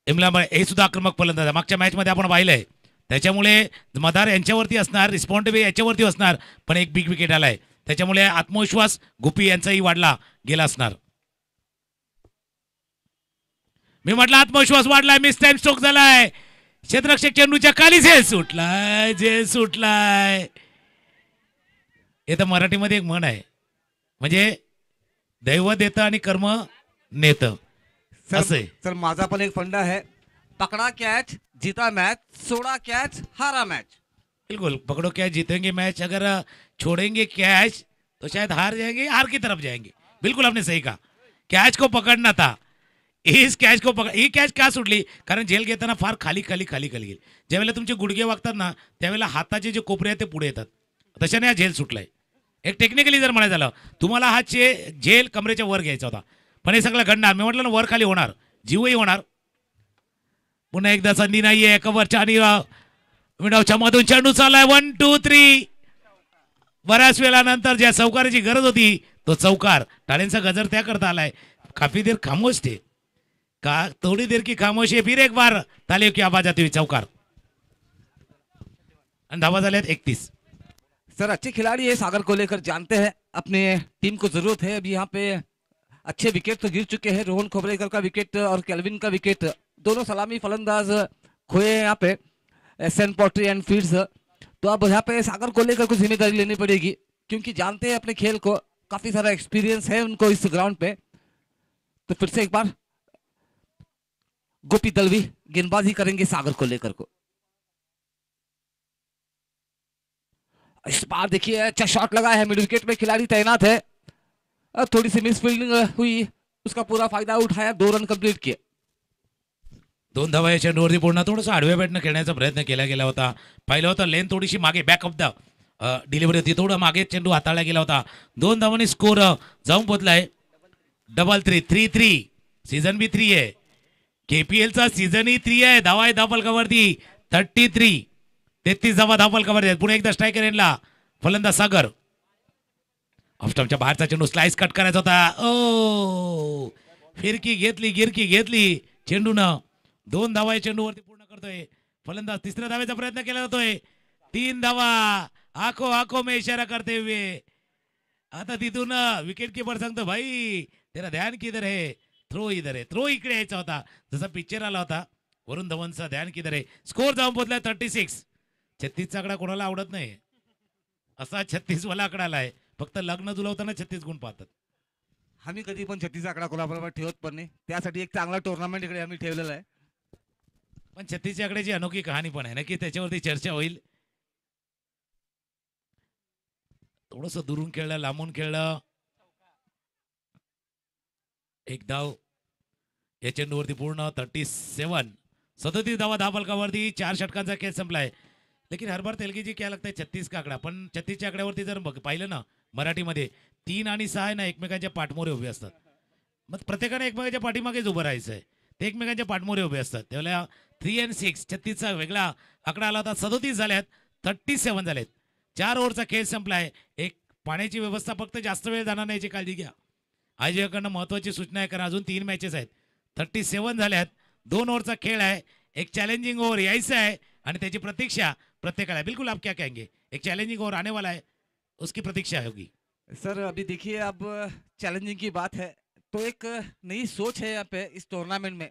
हे सुद्धा आक्रमक फलंदाज. मागच्या मॅच मध्ये आपण पाहिलंय. त्याच्यामुळे मदार यांच्यावरती असणार, रिस्पॉन्सिबिलिटी याच्यावरती असणार, पण एक बिग विकेट आलाय. त्याच्यामुळे आत्मविश्वास गोपी यांचाही वाढला गेला असणार. मी म्हटलं आत्मविश्वास वाढलाय, मिस टाइम स्ट्रोक झालाय. क्षेत्ररक्षक चेंडूच्या खाली झेल सुटलाय. हे तर मराठीमध्ये एक म्हण आहे, म्हणजे दैव देतं आणि कर्म नेतं. सर माझा पण एक फंडा है, पकड़ा कैच जीता मैच, छोड़ा कैच हारा मैच. बिल्कुल, पकड़ो कैच जीतेंगे मैच, अगर छोड़ेंगे कैच तो शायद हार जाएंगे, हार की तरफ जाएंगे. बिल्कुल आपने सही कहा. कैच को पकडना था. इस कॅच को पकड. ही कॅच का सुटली? कारण झेल घेताना फार खाली खाली खाली खाली गेली. ज्यावेळेला तुमचे गुडघे वागतात ना, त्यावेळेला हाताचे जे कोपरे आहेत ते पुढे येतात. तशाने हा झेल सुटलाय. एक टेक्निकली जर म्हणायचं झालं, तुम्हाला हा झेल कमरेच्या वर घ्यायचा होता, पण हे सगळं घडणार. मी म्हटलं ना वर खाली होणार, जीवही होणार. पुन्हा एकदा संधी नाहीये. कव्हरच्या आणि विंडोच्या मधून चेंडू चाललाय. 1 2 3. बऱ्याच वेळा नंतर ज्या चौकाराची गरज होती तो चौकार. टाळ्यांचा गजर त्या करता आलाय. काफी देर खामोश थे का, थोड़ी देर की खामोशी, फिर एक बार तालियों की आवाज आती हुई चौकार. आणि धावा झाल्यात 31. सर अच्छे खिलाड़ी है सागर को लेकर, जानते हैं अपने टीम को जरूरत है. अभी यहाँ पे अच्छे विकेट तो गिर चुके हैं. रोहन खोबरेकर का विकेट और केल्विन का विकेट, दोनों सलामी फलंदाज खोए हैं यहाँ पे, एसएन पॉटरी एंड फील्ड्स. तो अब यहाँ पे सागर को लेकर कुछ जिम्मेदारी लेनी पड़ेगी, क्योंकि जानते हैं अपने खेल को, काफी सारा एक्सपीरियंस है उनको इस ग्राउंड पे. तो फिर से एक बार गोपी दलवी गेंदबाजी करेंगे सागर को लेकर को. इस बार देखिए अच्छा शॉट लगा है, मिड विकेट में खिलाड़ी तैनात है. थोड़ी सी मिस फील्डिंग हुई, उसका पूरा फायदा उठाया, 2 रन कंप्लीट किए. 2 धावा या चेंडूवरती पूर्ण थोडंसं आडव्या बॅटनं खेळण्याचा प्रयत्न केला गेला होता. पाहिलं होतं लेन थोडीशी मागे, बॅक ऑफ द डिलिव्हरी होती, थोडं मागे चेंडू हाताळला गेला होता. 2 धावांनी स्कोर जाऊन पोहोचलाय. 3-3 3-3. सीझन बी 3 आहे. केपीएलचा सीझनही 3 आहे. धावा आहे धावफलकावरती 33. 33 धावा धावफलकावरती आहेत. पुढे एकदा स्ट्रायकर यांना फलंदाज सागर. ऑफस्टॉपच्या बाहेरचा चेंडू स्लाइस कट करायचा होता. ओ फिरकी घेतली, गिरकी घेतली चेंडूनं. 2 धावा या चेंडूवरती पूर्ण करतोय फलंदाज. तिसऱ्या धावेचा प्रयत्न केला जातोय. 3 धावा. आखो आखो में इशारा करते हुए आता तिथून विकेट किपर सांगतो भाई तेरा ध्यान किधर है. थ्रो इधर आहे. थ्रो इकडे यायचा होता जसा पिक्चर आला होता. वरुण धवनचा ध्यान किधर आहे. स्कोर जाऊन पोहोचलाय 36. 36चा आकडा कोणाला आवडत नाही. असा 36 वाला आकडा आलाय. फक्त लग्न जुलवताना 36 गुण पाहतात. आम्ही कधी पण 36 आकडा कोणाबरोबर ठेवत पण नाही. त्यासाठी एक चांगला टुर्नामेंट इकडे आम्ही ठेवलेला आहे. पण 36 आकड्याची अनोखी कहाणी पण आहे ना की त्याच्यावरती चर्चा होईल. थोडस दुरून खेळलं, लांबून खेळलं. एक धाव या चेंडूवरती पूर्ण 37. 37 धावा धावफलकावरती 4 षटकांचा खेळ संपलाय. लेकिन हर बार तेलगी जी क्या लगता है 36 का आकडा. पण 36च्या आकड्यावरती जर पाहिलं ना मराठीमध्ये 3 आणि 6 आहे ना एकमेकांच्या पाठमोरे उभे असतात. मग प्रत्येकाने एकमेकांच्या पाठीमागेच उभं राहायचं आहे. ते एकमेकांच्या पाठमोरे उभे असतात. त्यावेळेला 3 आणि 6 36चा वेगळा आकडा आला होता. 37 झाल्यात. 37 झालेत. 4 ओव्हरचा खेळ संपलाय. एक पाण्याची व्यवस्था फक्त जास्त वेळ जाणार नाही याची काळजी घ्या. आयोजकांना महत्वाची सूचना आहे कारण अजून 3 मॅचेस आहेत. 37 झाल्यात. 2 ओव्हरचा खेळ आहे. एक चॅलेंजिंग ओव्हर यायचं आहे आणि त्याची प्रतीक्षा प्रत्येकाला. बिल्कुल आप क्या कहेंगे. एक चैलेंजिंग ओवर आने वाला है उसकी प्रतीक्षा होगी. सर अभी देखिए अब चैलेंजिंग की बात है तो एक नई सोच है यहाँ पे इस टूर्नामेंट में.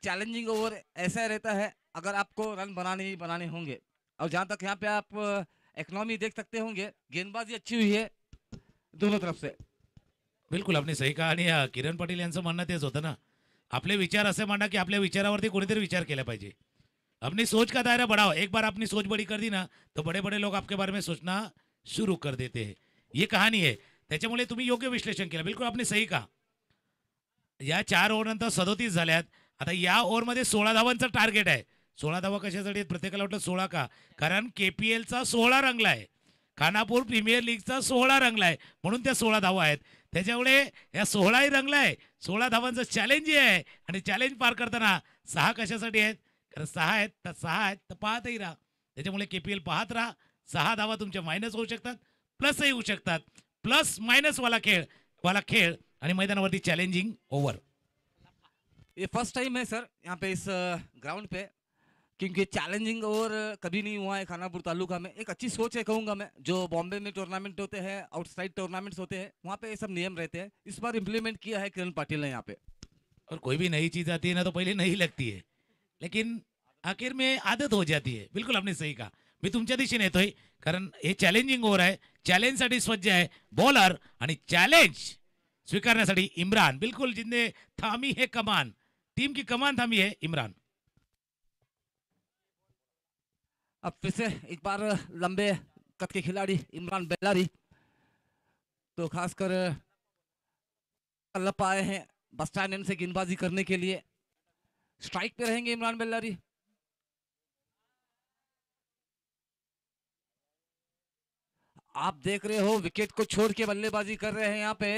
चैलेंजिंग ओवर ऐसा रहता है अगर आपको रन बनाने ही बनाने होंगे. और जहाँ तक यहाँ पे आप इकोनॉमी देख सकते होंगे गेंदबाजी अच्छी हुई है दोनों तरफ से. बिलकुल आपने सही कहा. आणि किरण पाटील यांचं म्हणणं तेच होतं ना. आपले विचार असे मांडा की आपल्या विचारावरती कोणीतरी विचार केला पाहिजे. अपनी सोच का दायरा बढ़ाओ. एक बार अपनी सोच बड़ी कर दी ना तो बड़े बड़े लोग आपके बारे में सोचना शुरू कर देते हैं. ये कहानी आहे. त्याच्यामुळे तुम्ही योग्य विश्लेषण केलं. बिलकुल आपने सही कहा. या 4 ओव्हर नंतर 37 झाल्यात. आता या ओव्हरमध्ये 16 धावांचं टार्गेट आहे. 16 धावा कशासाठी प्रत्येकाला वाटतं 16 का. कारण KPLचा 16 रंगलाय. खानापूर प्रीमियर लीगचा 16 रंगलाय म्हणून त्या 16 धावा आहेत. त्याच्यामुळे या 16ही रंगलाय. 16 धावांचं चॅलेंज आहे आणि चॅलेंज पार करताना 6 कशासाठी आहेत. कारण 6 आहेत तर 6 आहेत तर पाहतही राहा. त्याच्यामुळे KPL पाहत राहा. 6 धावा तुमच्या मायनस होऊ शकतात प्लसही होऊ शकतात. प्लस मायनस वाला खेळ आणि मैदानावरती चॅलेंजिंग ओव्हर. ये फर्स्ट टाइम है सर यहाँ पे इस ग्राउंड पे क्योंकि चैलेंजिंग ओवर कभी नहीं हुआ है खानापुर तालुका में. एक अच्छी सोच है कहूँगा मैं. जो बॉम्बे में टूर्नामेंट होते हैं आउटसाइड टूर्नामेंट्स होते हैं वहाँ पे ये सब नियम रहते हैं. इस बार इम्प्लीमेंट किया है किरण पाटिल ने यहाँ पे. और कोई भी नई चीज आती है ना तो पहले नहीं लगती है लेकिन आखिर में आदत हो जाती है. बिलकुल आपने सही कहा. मी तुमच्या दिशेने येतोय कारण हे चॅलेंजिंग ओव्हर आहे. चॅलेंजसाठी सज्ज आहे बॉलर आणि चॅलेंज स्वीकारण्यासाठी इम्रान. बिलकुल जिंदे थामी है कमान. टीम की कमान थामी है इमरान. अब फिर से एक बार लंबे कद के खिलाड़ी इमरान बेल्लारी तो खासकर अल्लाह आए हैं बस स्टैंड एंड से गेंदबाजी करने के लिए. स्ट्राइक पे रहेंगे इमरान बेल्लारी. आप देख रहे हो विकेट को छोड़ के बल्लेबाजी कर रहे हैं यहाँ पे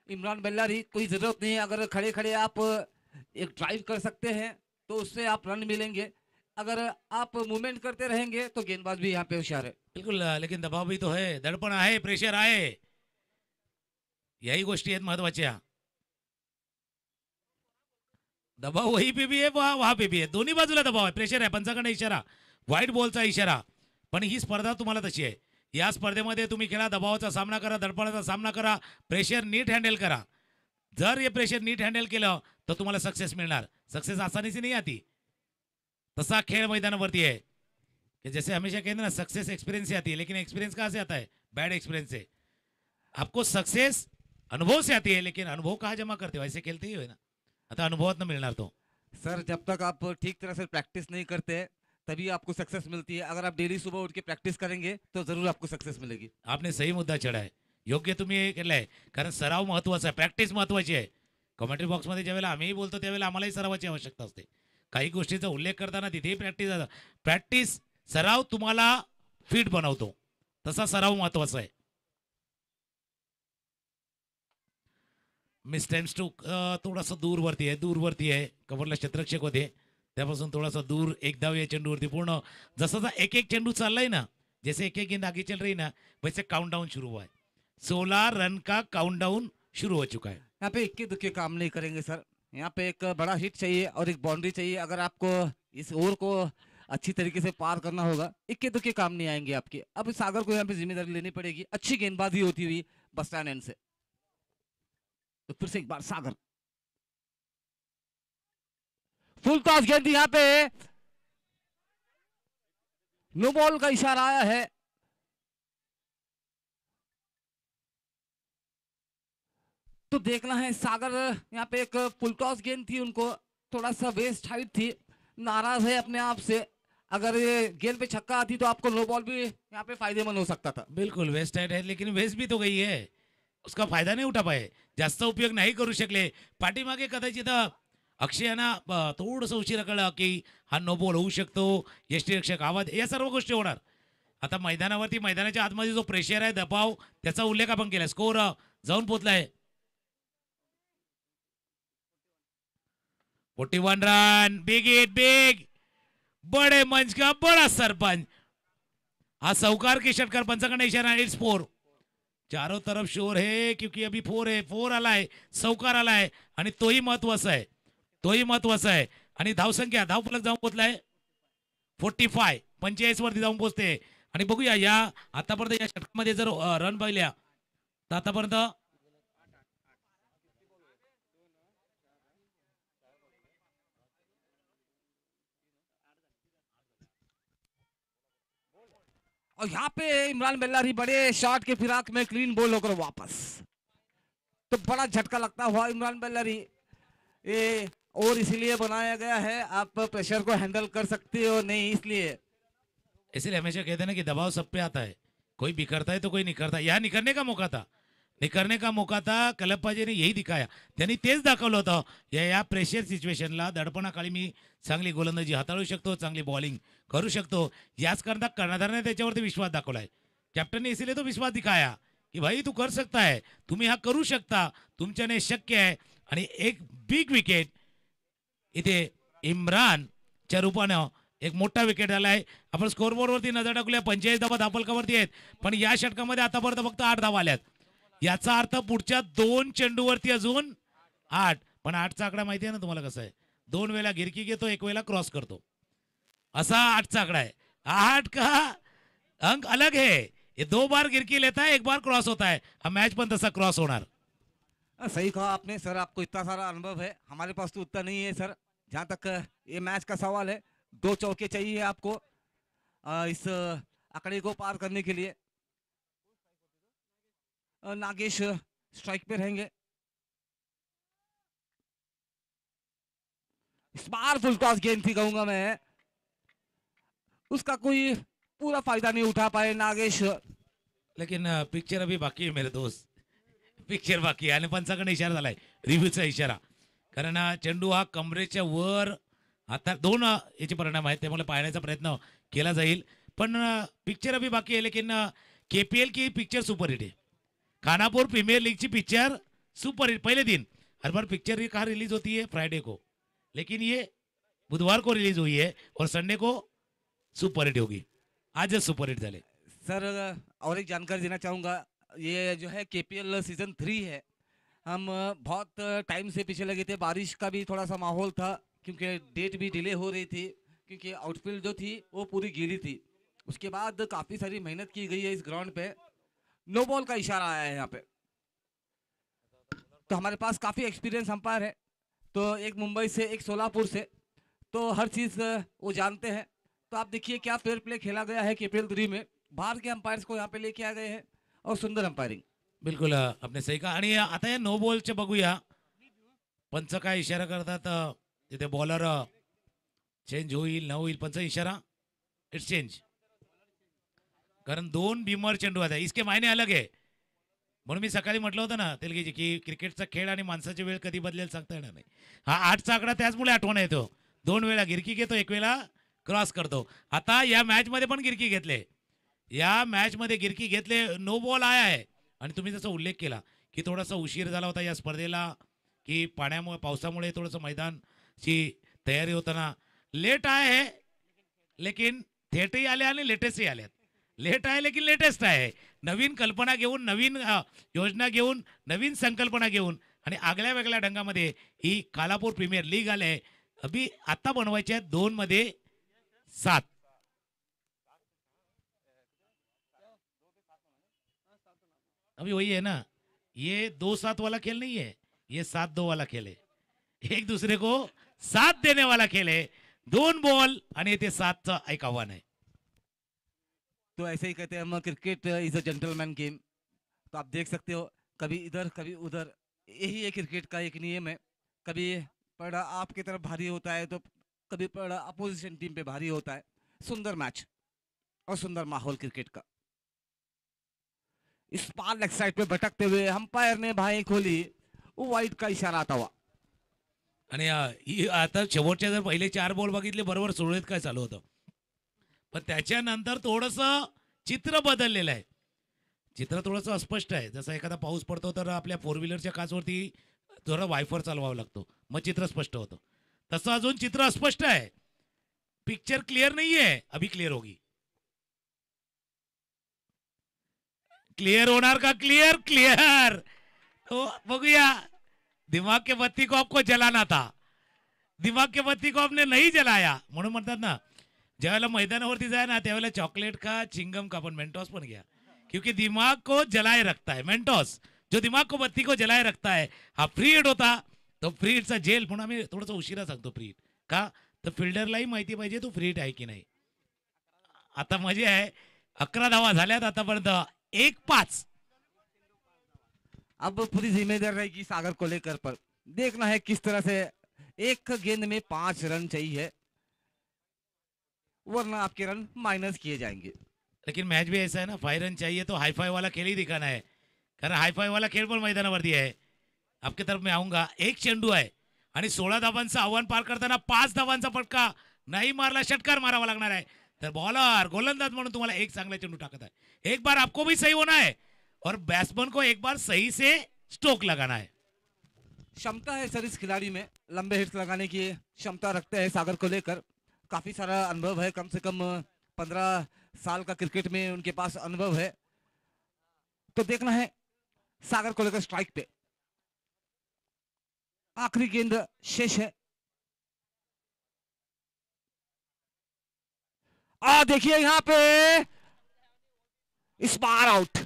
इमरान बेल्लारी. कोई जरूरत नहीं है अगर खड़े खड़े आप एक ड्राइव कर सकते हैं तो उससे आप रन मिलेंगे. अगर आप मूवमेंट करते रहेंगे तो गेंदबाज भी यहाँ पे होशियार है. बिल्कुल लेकिन दबाव भी तो है. दडपण आहे प्रेशर आहे. याही गोष्टी आहेत महत्वाच्या. दबाव वही पे भी है वहां पे भी है. दोन्ही बाजूला दबाव आहे. प्रेशर आहे. पंचाकडे इशारा व्हाईट बॉलचा इशारा. पण ही स्पर्धा तुम्हाला तशी आहे. या स्पर्धेमध्ये तुम्ही खेळा. दबावाचा सामना करा. दडपणाचा सामना करा. प्रेशर नीट हँडल करा. जर ये प्रेशर नीट हँडल केलं तर तुम्हाला सक्सेस मिळणार. सक्सेस आसानी से नहीं आती. तसा खेळ मैदानावरती है कि जैसे हमेशा कहते हैं ना सक्सेस एक्सपीरियंस से आती है लेकिन एक्सपीरियंस कहाँ से आता है. बैड एक्सपीरियंस से. आपको सक्सेस अनुभव से आती है लेकिन अनुभव कहाँ जमा करते हो. ऐसे खेलते ही हो ना. आता अनुभवात मिळणार तो. सर जब तक आप ठीक तरह से प्रैक्टिस नहीं करते तभी आपको सक्सेस मिलती है. अगर आप डेली सुबह उठ के प्रैक्टिस करेंगे तो जरूर आपको सक्सेस मिलेगी. आपने सही मुद्दा चढा आहे. योग्य तुम्ही हे केलंय कारण सराव महत्वाचा आहे. प्रॅक्टिस महत्वाची आहे. कमेंट्री बॉक्समध्ये ज्यावेळेला आम्हीही बोलतो त्यावेळेला आम्हालाही सरावाची आवश्यकता असते. काही गोष्टीचा उल्लेख करताना तिथेही प्रॅक्टिस सराव तुम्हाला फिट बनवतो. तसा सराव महत्वाचा आहे. मिस टाइम्स टू थोडासा दूरवरती आहे. कव्हरला क्षेत्ररक्षक होते त्यापासून थोडासा दूर. एक धाव या चेंडूवरती पूर्ण. जसा एक एक चेंडू चाललाय ना जैसे एक एक गेंद आगे चल रही ना वैसे काउंटडाउन शुरू हुआ है. 16 रन का काउंटडाउन शुरू हो चुका है। यहाँ पे इक्के दुक्के काम नहीं करेंगे सर। यहाँ पे एक बड़ा हिट चाहिए और एक बाउंड्री चाहिए। अगर आपको इस ओवर को अच्छी तरीके से पार करना होगा, इक्के दुक्के काम नहीं आएंगे आपके। अब सागर को यहाँ पे जिम्मेदारी लेनी पड़ेगी, अच्छी गेंदबाजी होती हुई बस स्टैंड एंड से। तो फिर से एक बार सागर, फुल टॉस गेंद यहाँ पे, नो बॉल का इशारा आया है। तो देखना है सागर, यहाँ पे एक फुल टॉस गेंद थी, उनको थोड़ा सा वेस्ट हाइट थी, नाराज है अपने आप से। अगर ये गेंद पे छक्का आती तो आपको नो बॉल भी यहाँ पे फायदेमंद हो सकता था। बिल्कुल वेस्ट साइड है, लेकिन वेस्ट भी तो गई है, उसका फायदा नाही उठा पाए, जास्त उपयोग नाही करू शकले। पाठीमागे कदाचित अक्षयाना थोडंसं उशिरा कळलं की हा नो बॉल होऊ शकतो, यष्टीरक्षक आवाज, या सर्व गोष्टी होणार। आता मैदानावरती मैदानाच्या आतमध्ये जो प्रेशर आहे, दबाव, त्याचा उल्लेख आपण केला। स्कोर जाऊन पोहोचलाय 41 रन, बिग हिट, बिग, बड़े मंच का बड़ा सरपंच। हा सौकार की षटकार, पंचांकडे इशारा, इट्स 4। चारों तरफ शोर है क्योंकि अभी 4 है, 4 आला है, सौकार आला है आणि तोही महत्वाचा आहे, तोही महत्वाचा आहे। आणि धावसंख्या, धावफलक जाऊन पोहोचलाय 45, 45 वरती जाऊन पोहोचते। आणि बघूया या आतापर्यंत या षटकामध्ये जर रन पाहिल्या तर आतापर्यंत और यहाँ पे इमरान बेल्लारी बड़े शॉट के फिराक में क्लीन बॉल होकर वापस। तो बड़ा झटका लगता हुआ इमरान बेल्लारी, ये और इसीलिए बनाया गया है, आप प्रेशर को हैंडल कर सकते हो नहीं, इसलिए हमेशा कहते हैं ना कि दबाव सब पे आता है, कोई बिखरता है तो कोई निखरता है। यहाँ निखरने का मौका था, निखरने का मौका था, कलप्पाजीने यही दिखाया, त्यांनी तेच दाखवलं होतं। या प्रेशर सिच्युएशनला दडपणाखाली मी चांगली गोलंदाजी हाताळू शकतो, चांगली बॉलिंग करू शकतो, याच करता कर्णधारने त्याच्यावरती विश्वास दाखवलाय। कॅप्टन ने इसीलिए तो विश्वास दिखाया कि भाई तू कर सकता है, तुम्ही हा करू शकता, तुमच्याने शक्य आहे। आणि एक बिग विकेट इथे इम्रानच्या रूपानं एक मोठा विकेट झालाय। आपण स्कोरबोर्ड वरती नजर टाकूया, 45 धावा धापलकावरती आहेत, पण या षटकामध्ये आतापर्यंत फक्त 8 धावा आल्यात। याचा अर्थ पुढच्या 2 चेंडूवरती अजून 8, पण 8चा आकडा माहिती आहे ना तुम्हाला कसा आहे, 2 वेळा गिरकी घेतो, 1 वेळा क्रॉस करतो, असा 8चा आकडा आहे। 8 का अंक अलग है, ये 2 बार गिरकी लेता है, 1 बार क्रॉस होता है, अब मैच पण तसा क्रॉस होणार। सही कहा आपने सर, आपको इतना सारा अनुभव है, हमारे पास तो उतना नहीं है सर। जहाँ तक ये मैच का सवाल है, 2 चौके चाहिए आपको इस आंकड़े को पार करने के लिए। नागेश स्ट्राइक पे रहेंगे। इस बार फुल टॉस गेंद थी कहूंगा मैं, उसका कोई पूरा फायदा नहीं उठा पाए नागेश। लेकिन पिक्चर अभी बाकी है मेरे दोस्त, पिक्चर बाकी आहे आणि पंचाकडे इशारा झालाय, रिव्ह्यूचा इशारा। कारण चेंडू हा कमरेच्या वर, आता 2 याचे परिणाम आहेत, त्यामुळे पाहण्याचा प्रयत्न केला जाईल, पण पिक्चर अभी बाकी है। लेकिन केपीएल की पिक्चर सुपर हिट है, खानापुर प्रीमियर लीग की पिक्चर सुपर हिट। पहले दिन, हर बार पिक्चर कहाँ रिलीज होती है, फ्राइडे को, लेकिन ये बुधवार को रिलीज हुई है और संडे को सुपर हिट होगी, आज सुपर हिट झाले। सर और एक जानकारी देना चाहूँगा, ये जो है केपीएल सीजन 3 है। हम बहुत टाइम से पीछे लगे थे, बारिश का भी थोड़ा सा माहौल था, क्योंकि डेट भी डिले हो रही थी, क्योंकि आउटफील्ड जो थी वो पूरी गीली थी। उसके बाद काफ़ी सारी मेहनत की गई है इस ग्राउंड पे। नो बॉल का इशारा आया है यहाँ पे, तो हमारे पास काफ़ी एक्सपीरियंस अंपायर है, तो एक मुंबई से, एक सोलापुर से, तो हर चीज़ वो जानते हैं। तो आप देखिए क्या फेयर प्ले खेला गया है केपीएल 3 में, बाहर के अंपायर्स को यहाँ पे लेके आ गए हैं और सुंदर अंपायरिंग। बिलकुल आपने सही कहा। आणि आता या नो बॉलचे बघूया, पंच काय इशारा करतात, तिथे बॉलर चेंज होईल न होईल, पंच इशारा इट्स चेंज, कारण 2 बीमर चेंडू आता, इसके मायने अलग आहे। म्हणून मी सकाळी म्हटलं होतं ना तेलगीजी की क्रिकेटचा खेळ आणि माणसाची वेळ कधी बदलेल सांगता येणार नाही। हा 8चा आकडा त्याचमुळे आठवण येतो, 2 वेळा गिरकी घेतो, 1 वेळा क्रॉस करतो। आता या मॅच मध्ये पण गिरकी घेतले, या मॅच मध्ये गिरकी घेतले, नो बॉल आया है। आणि तुम्ही जसा उल्लेख केला की थोडासा उशीर झाला होता या स्पर्धेला, की पाण्यामुळे, पावसामुळे थोडंसं मैदानची तयारी होताना लेट आए है, लेकिन थेटही आले आणि लेटेस्टही आले, लेट आहे लेकिन लेटेस्ट आहे. नवीन कल्पना घेऊन, नवीन योजना घेऊन, नवीन संकल्पना घेऊन आणि आगळ्या वेगळ्या ढंगामध्ये ही कालापूर प्रीमियर लीग आले. अभि आता बनवायचे आहेत 2 मध्ये 7. अभी वही है ना, ये 2-7 वाला खेल नहीं है, ये 7-2 वाला खेल है. एक दूसरे को साथ देने वाला खेल है. 2 बॉल आणि ते 7चं एक आव्हान आहे. तो ऐसे ही कहते हैं हम, cricket is a gentleman game. तो आप देख सकते हो कभी इधर कभी उधर, यही है क्रिकेट का एक नियम है. कभी पड़ा आपकी तरफ भारी होता है तो कभी पड़ा अपोजिशन टीम पे भारी होता है. सुंदर मैच और सुंदर माहौल क्रिकेट का. इस पार लेग साइड पे भटकते हुए अंपायर ने बाहें खोली, वो वाइड का इशारा आता हुआ. आणि आता शेवटच्या जर पहिले 4 बॉल बघितले बरोबर सुरळीत काय चालू होतं, पण त्याच्यानंतर थोडंसं चित्र बदललेलं आहे. चित्र थोडंसं अस्पष्ट आहे. जसं एखादा पाऊस पडतो तर आपल्या 4 व्हीलरच्या काचवरती थोडा वायफर चालवावा लागतो, मग चित्र स्पष्ट होतं. तसं अजून चित्र अस्पष्ट आहे. पिक्चर क्लियर नहीं है, अभी क्लियर होगी. क्लियर होणार का? Clear clear. तो बघूया. दिमाग के बत्ती को आपको जलाना था, दिमाग के बत्ती को आपने नहीं जलाया. म्हणून म्हणतात ना, ज्यावेळेला मैदानावरती जाय ना त्यावेळेला चॉकलेट खा, चिंगम का, पण मेंटॉस पण घ्या, क्योंकि दिमाग को जलाए रखता है मेंटॉस. जो दिमाग को बत्ती को जलाए रखता है. हा फ्री हिट होता, तो फ्री हिटचा जेल. म्हणून आम्ही थोडंसं उशिरा सांगतो फ्री हिट का, तर फिल्डरलाही माहिती पाहिजे तो फ्री हिट आहे की नाही. आता मजा आहे. 11 धावा झाल्यात आतापर्यंत. 1-5. अब पूरी जिम्मेदारी रहेगी सागर को लेकर पर. देखना है किस तरह से एक गेंद में 5 रन चाहिए, वरना आपके रन माइनस किए जाएंगे. लेकिन मैच भी ऐसा है ना, 5 रन चाहिए तो हाई फाई वाला खेल ही दिखाना है. कारण हाई फाई वाला खेळ पण मैदानावरती आहे. आपकी तरफ मैं आऊंगा. एक चेंडू आहे आणि 16 धावांचं आव्हान पार करताना 5 धावांचा फटका नाही मारला, षटकार मारावा लागणार आहे. तर बॉलर गोलंदाज म्हणून तुम्हाला एक चांगला चेंडू टाकत आहे. एक बार आपको भी सही होना है और बैट्समैन को एक बार सही से स्ट्रोक लगाना है. क्षमता है सर इस खिलाड़ी में, लंबे हिट्स लगाने की क्षमता रखते हैं सागर को लेकर. काफी सारा अनुभव है, कम से कम 15 साल का क्रिकेट में उनके पास अनुभव है. तो देखना है सागर को लेकर स्ट्राइक पे. आखिरी गेंद शेष है. देखिए यहां पे इस बार आउट.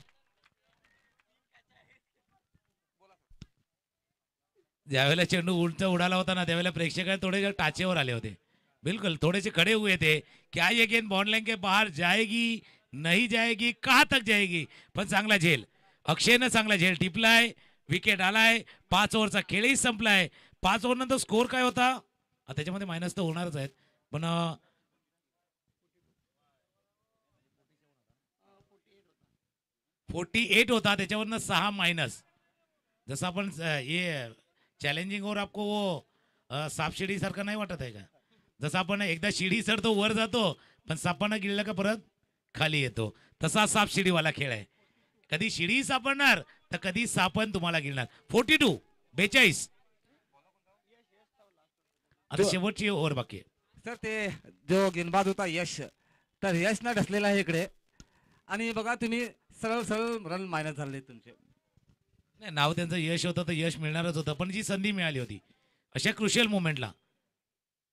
ज्यावेळेला चेंडू उंच उडाला होता ना त्यावेळेला प्रेक्षक थोडे टाचेवर आले होते. बिल्कुल थोड़े से खड़े हुए थे. क्या ये गेंद बॉन्ड लाइन के बाहर जाएगी, नहीं जाएगी, कहाँ तक जाएगी. पण चांगला झेल, अक्षयनं चांगला झेल टिपलाय, विकेट आलाय. 5 ओव्हरचा खेळही संपलाय. 5 ओव्हर नंतर स्कोर काय होता, त्याच्यामध्ये मायनस तर होणारच आहेत, पण 48 होता, त्याच्यावरनं 6 मायनस. जसं आपण हे चॅलेंजिंग ओव्हर आपको वो सापशिडी सारखं नाही वाटत आहे का. जसं आपण एकदा शिडी चढतो वर जातो, पण सापानं गिळलं का परत खाली येतो, तसा साप शिडीवाला खेळ आहे. कधी शिडी सापडणार तर कधी सापण तुम्हाला गिळणार. 42. आता शेवटची ओव्हर बाकी आहे. सर ते जो गेंदबाज होता यश, तर यश ना ढसलेला आहे इकडे आणि बघा तुम्ही सरळ सरळ रन मायनस झाले तुमचे. नाही, नाव त्यांचं यश होतं तर यश मिळणारच होतं, पण जी संधी मिळाली होती अशा क्रुशियल मोमेंटला,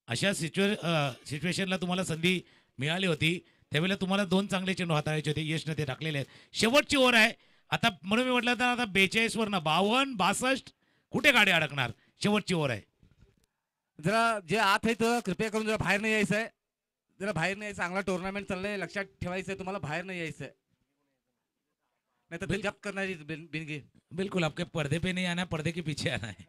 अशा सिच्युएशनला तुम्हाला संधी मिळाली होती, त्यावेळेला तुम्हाला 2 चांगले चेंडू हाताळायचे होते. यशने ते टाकलेले आहेत. शेवटची ओव्हर आहे आता, म्हणून मी म्हटलं तर आता 42 वरनं 52, 62 कुठे गाडी अडकणार. शेवटची ओव्हर आहे. जरा जे आत आहे तर कृपया करून जरा बाहेर नाही यायचं आहे. जरा बाहेर नाही यायचं. चांगला टुर्नामेंट चाललंय, लक्षात ठेवायचं आहे तुम्हाला, बाहेर नाही यायचं आहे, नाही तर जप्त करणारी बिनगी. बिल्कुल आपके पर्दे पे नहीं आना, पर्दे के पीछे आना है.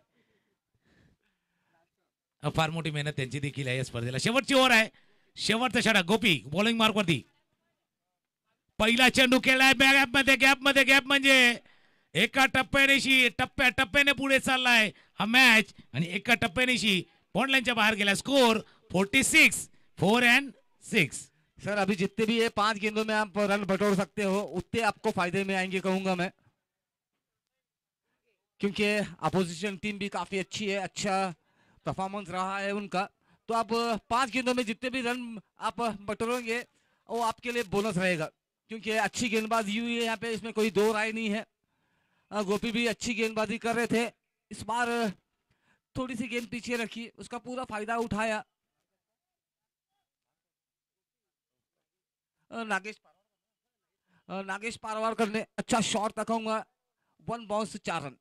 फार मोठी मेहनत त्यांची देखील आहे या स्पर्धेला. शेवटची ओव्हर आहे, शेवटचा षटक. गोपी बॉलिंग मार्क वरती. पहिला चेंडू खेळलाय गॅप मध्ये म्हणजे एका टप्प्याने पुढे चाललाय हा मॅच आणि एका टप्प्यानेशी बॉन्ड लाईनच्या बाहेर गेला. Score 46, 4 and 6. सर अभी जितने भी ये 5 गेंदों में आप रन बटोर सकते हो उतने आपको फायदे में आएंगे कहूंगा मैं, क्योंकि अपोजिशन टीम भी काफी अच्छी है, अच्छा परफॉर्मेंस रहा है उनका. तो आप 5 गेंदों में जितने भी रन आप बटोरेंगे वो आपके लिए बोनस रहेगा. क्योंकि अच्छी गेंदबाजी हुई है यहाँ पे, इसमें कोई दो राय नहीं है। गोपी भी अच्छी गेंदबाजी कर रहे थे। इस बार थोड़ी सी गेंद पीछे रखी, उसका पूरा फायदा उठाया। नागेश पारवारकर ने अच्छा शॉट रखूंगा। 1 बॉल से 4 रन।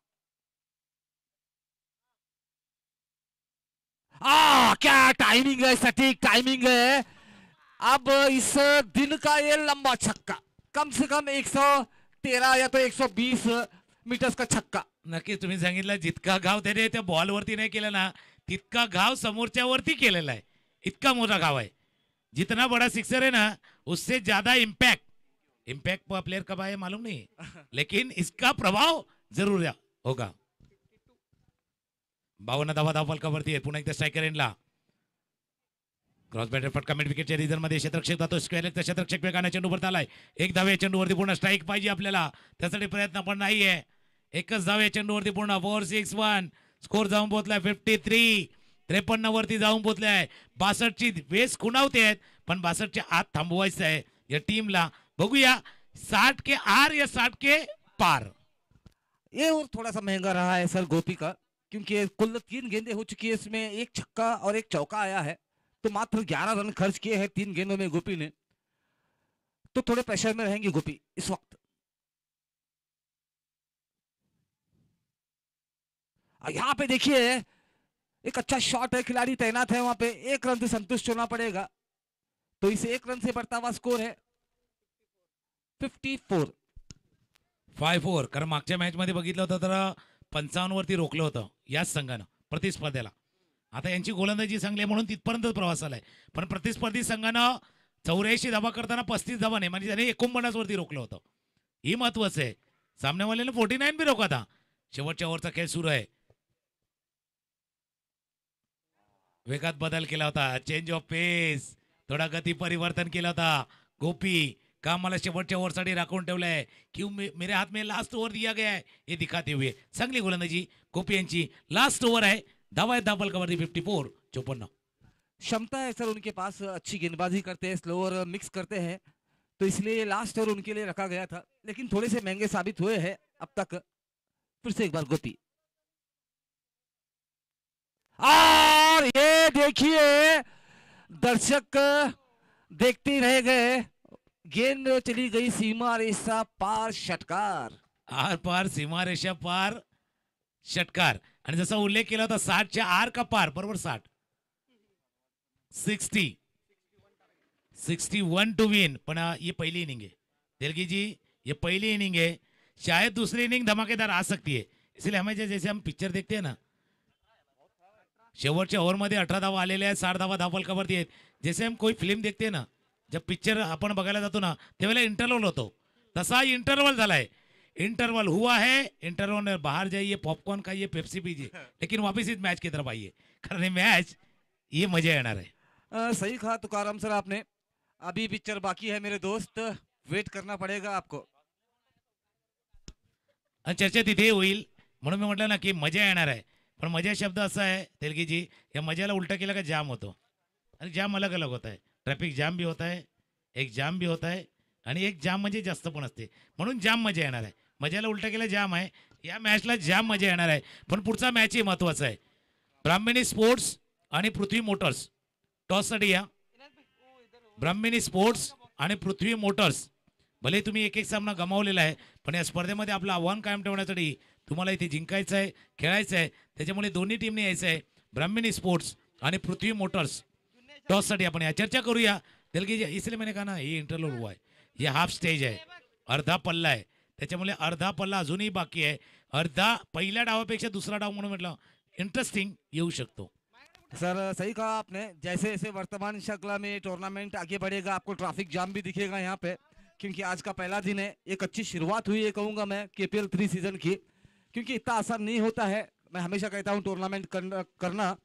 क्या टाइमिंग है, सटीक टाइमिंग है। अब इस दिन का ये लंबा छक्का, कम से कम 113 या तो 120 मीटर्स का छक्का। नक्की तुम्ही सांगितलं जितका घाव त्याने त्या बॉलवरती नाही केला ना तितका घाव समोरच्या वरती केलेला आहे. इतका मोठा घाव आहे. जितना बड़ा सिक्सर है ना उससे ज्यादा इम्पैक्ट इम्पैक्ट प्लेयर कब आए मालूम नहीं लेकिन इसका प्रभाव जरूर होगा. 52 धावा धावफलकावरती आहे. पुन्हा एकदा स्ट्रायकर एंडला क्रॉस बॅटर फटका मिड विकेटच्या रिझन मध्ये क्षेत्ररक्षक जातो. स्क्वेअर लेगचा क्षेत्ररक्षक वेगाने चेंडू परत आलाय. एक धाव या चेंडूवरती पूर्ण स्ट्राईक पाहिजे आपल्याला. त्यासाठी प्रयत्न पण नाहीये. एकच धाव या चेंडूवरती पूर्ण 4-6-1 स्कोर जाऊन पोहोचलाय 53. 53 वरती जाऊन पोहोचलाय. 62 ची वेस खुणावते आहेत पण 62 च्या आत थांबवायचं आहे या टीमला. बघूया 60 के आर या 60 के पार. ये और थोड़ा सा महंगा रहा है सर गोपी का, क्योंकि कुल 3 गेंदें हो चुकी है, इसमें एक छक्का और एक चौका आया है, तो मात्र 11 रन खर्च किए हैं 3 गेंदों में गोपी ने, तो थोड़े प्रेशर में रहेंगे गोपी इस वक्त. यहाँ पे देखिए एक अच्छा शॉट है, खिलाड़ी तैनात है वहां पे. 1 रन से संतुष्ट होना पड़ेगा, तो इसे 1 रन से बढ़ता हुआ स्कोर है 54. 5-4. कारण मागच्या मॅच मध्ये बघितलं होतं तर 55 वरती रोखलं होतं याच संघानं प्रतिस्पर्ध्याला. आता यांची गोलंदाजी चांगली आहे म्हणून तिथपर्यंत प्रवास आलाय. पण प्रतिस्पर्धी संघानं 84 धावा करताना 35 धावा नाही म्हणजे त्याने 49 वरती रोखलं होतं. ही महत्वाचं आहे. सामनेवाल्याने 49 बी रोखा था. शेवटच्या ओव्हरचा खेळ सुरू आहे. वेगात बदल केला होता. चेंज ऑफ पेस, थोडा गती परिवर्तन केला होता. गोपी का मला शेवटच्या ओव्हरसाठी राखून ठेवलंय, क्यों मेरे हाथ में लास्ट ओव्हर दिया गया है हे दिखाते हुए चांगली गोलंदाजी गोपी यांची. लास्ट ओव्हर आहे. धावा आहेत धावफलकावरती 54-54. क्षमता है सर उनके पास, अच्छी गेंदबाजी करते हैं, स्लोअर मिक्स करते हैं, तो इसलिए लास्ट ओवर उनके लिए रखा गया था, लेकिन थोड़े से महंगे साबित हुए हैं अब तक. फिर से एक बार गोपी, और ये देखिए दर्शक देखते ही रह गए. गेंद चली गई सीमा रेखा पार, षटकार. आर पार सीमा रेषा पार षटकार. आणि जसा उल्लेख केला होता 60 च्या आर का पार, बरोबर 60. 61 टू विन. पण ये पहली इनिंग है तेलगी जी, ये पहली इनिंग है. शायद दूसरी इनिंग धमाकेदार आ सकती है. इसलिए हमें जैसे हम पिक्चर देखते हैं ना, शेवटच्या ओव्हरमध्ये 18 धावा आलेल्या आहेत, 60 धावा धावफलकावरती आहेत. जैसे हम कोई फिल्म देखते हैं ना, जब पिक्चर आपण बघायला जातो ना त्यावेळेला इंटरवल होतो, तसा इंटरवल झालाय. इंटरवल हुआ है, इंटरवल में बाहर जाइए, पॉपकॉर्न खाइए, पेप्सी पीजिए, लेकिन वापस इस मैच की तरफ आइए कारण ये मैच ये मजा येणार है. सही कहा तुकाराम सर आपने. अभी पिक्चर बाकी है मेरे दोस्त, वेट करना पड़ेगा आपको. आणि चर्चा तिथे होईल म्हणून मी म्हटलं ना की मजा येणार आहे. पण मजा शब्द असा आहे तेलगीजी, या मजाला उलटा केला का जाम होतो. आणि जाम अलग अलग होता है. ट्रॅफिक जाम भी होता है, एक जाम भी होता है, आणि एक जाम म्हणजे जास्त पण असते, म्हणून जाम मजा येणार आहे. मजाला उलटा केला जाम आहे. या मॅचला जाम मजा येणार आहे. पण पुढचा मॅचही महत्वाचा आहे. ब्राह्मणी स्पोर्ट्स आणि पृथ्वी मोटर्स टॉससाठी या. ब्राह्मणी स्पोर्ट्स आणि पृथ्वी मोटर्स, भले तुम्ही एक एक सामना गमावलेला आहे पण या स्पर्धेमध्ये आपलं आव्हान कायम ठेवण्यासाठी तुम्हाला इथे जिंकायचं आहे, खेळायचं आहे. त्याच्यामुळे दोन्ही टीमने यायचं आहे. ब्राह्मणी स्पोर्ट्स आणि पृथ्वी मोटर्स टॉससाठी आपण या चर्चा करूया. तेलगी इसलिए मैंने कहा ना ये इंटरव्यू हुआ है, ये हाफ स्टेज आहे, अर्धा पल्ला आहे. त्याच्यामुळे अर्धा पल्ला अजूनही बाकी आहे. अर्धा पहिल्या डावापेक्षा दुसरा डाव म्हणून म्हटलं इंटरेस्टिंग येऊ शकतो. सर सही कहा आपने. जैसे जैसे वर्तमान शक्ल में टूर्नामेंट आगे बढ़ेगा आपको ट्रैफिक जाम भी दिखेगा यहाँ पे, क्योंकि आज का पहला दिन है. एक अच्छी शुरुआत हुई है कहूँगा मैं KPL 3 सीजन की, क्योंकि इतना आसान नहीं होता है. मैं हमेशा कहता हूँ टूर्नामेंट करना.